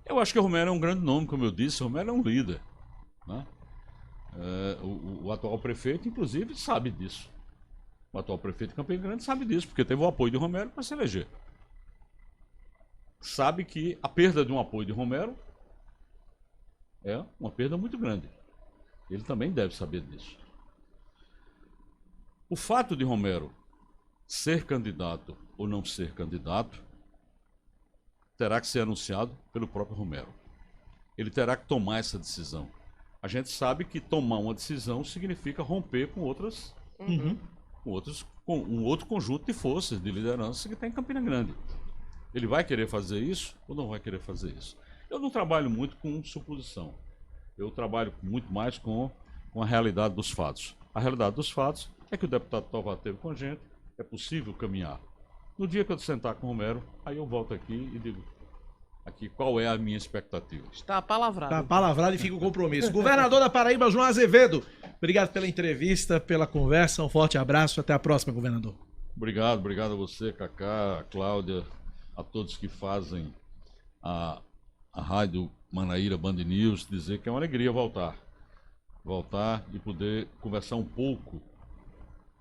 Eu acho que o Romero é um grande nome, como eu disse, o Romero é um líder, né? O atual prefeito, inclusive, sabe disso. O atual prefeito de Campina Grande sabe disso, porque teve o apoio de Romero para se eleger. Sabe que a perda de um apoio de Romero é uma perda muito grande. Ele também deve saber disso. O fato de Romero ser candidato ou não ser candidato terá que ser anunciado pelo próprio Romero. Ele terá que tomar essa decisão. A gente sabe que tomar uma decisão significa romper com com um outro conjunto de forças, de liderança que tem em Campina Grande. Ele vai querer fazer isso ou não vai querer fazer isso? Eu não trabalho muito com suposição. Eu trabalho muito mais com a realidade dos fatos. A realidade dos fatos é que o deputado Tovar teve com a gente, é possível caminhar. No dia que eu sentar com o Romero, aí eu volto aqui e digo aqui qual é a minha expectativa. Está palavrado. Tá palavrado e fica o compromisso. Governador da Paraíba, João Azevedo, obrigado pela entrevista, pela conversa, um forte abraço, até a próxima, governador. Obrigado a você, Cacá, a Cláudia, a todos que fazem a Rádio Manaíra Band News, dizer que é uma alegria voltar e poder conversar um pouco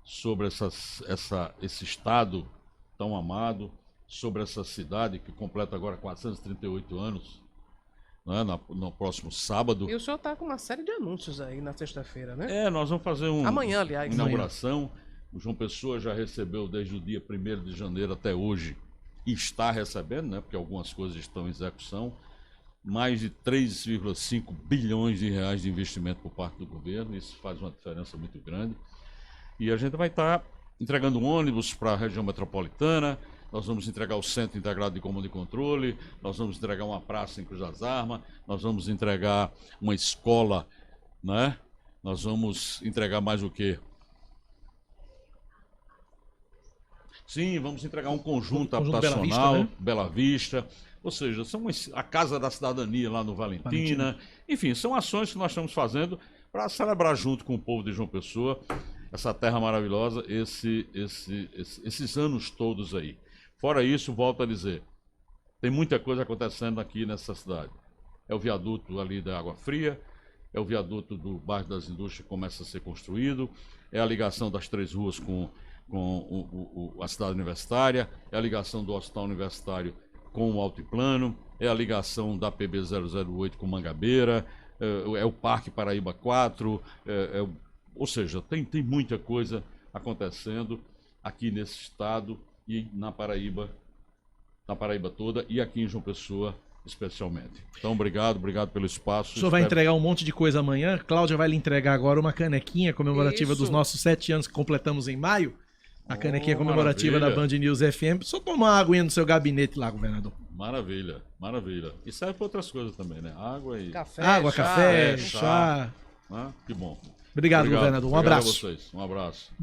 sobre esse estado tão amado, sobre essa cidade que completa agora 438 anos, né, no próximo sábado. E o senhor está com uma série de anúncios aí na sexta-feira, né? Nós vamos fazer amanhã, aliás. Inauguração. O João Pessoa já recebeu desde o dia 1º de janeiro até hoje, e está recebendo, né, porque algumas coisas estão em execução, mais de 3,5 bilhões de reais de investimento por parte do governo. Isso faz uma diferença muito grande. E a gente vai estar entregando ônibus para a região metropolitana, nós vamos entregar o Centro Integrado de Comando e Controle, nós vamos entregar uma praça em Cruz das Armas, nós vamos entregar uma escola, né? Nós vamos entregar mais o quê? Sim, vamos entregar um conjunto habitacional, Bela Vista, ou seja, são a Casa da Cidadania lá no Valentina. Enfim, são ações que nós estamos fazendo para celebrar junto com o povo de João Pessoa essa terra maravilhosa, esses anos todos aí. Fora isso, volto a dizer, tem muita coisa acontecendo aqui nessa cidade. É o viaduto ali da Água Fria, é o viaduto do bairro das Indústrias que começa a ser construído, é a ligação das 3 ruas com a cidade universitária, é a ligação do Hospital Universitário com o Altiplano, é a ligação da PB 008 com Mangabeira, é o Parque Paraíba 4, ou seja, tem muita coisa acontecendo aqui nesse estado e na Paraíba toda e aqui em João Pessoa especialmente. Então, obrigado pelo espaço. O senhor vai entregar um monte de coisa amanhã. Cláudia vai lhe entregar agora uma canequinha comemorativa dos nossos 7 anos que completamos em maio. A canequinha comemorativa da Band News FM. Só tomar uma aguinha no seu gabinete lá, governador. Maravilha. E serve para outras coisas também, né? Água e... Café, chá. Que bom. Obrigado, governador. Um abraço. Obrigado a vocês. Um abraço.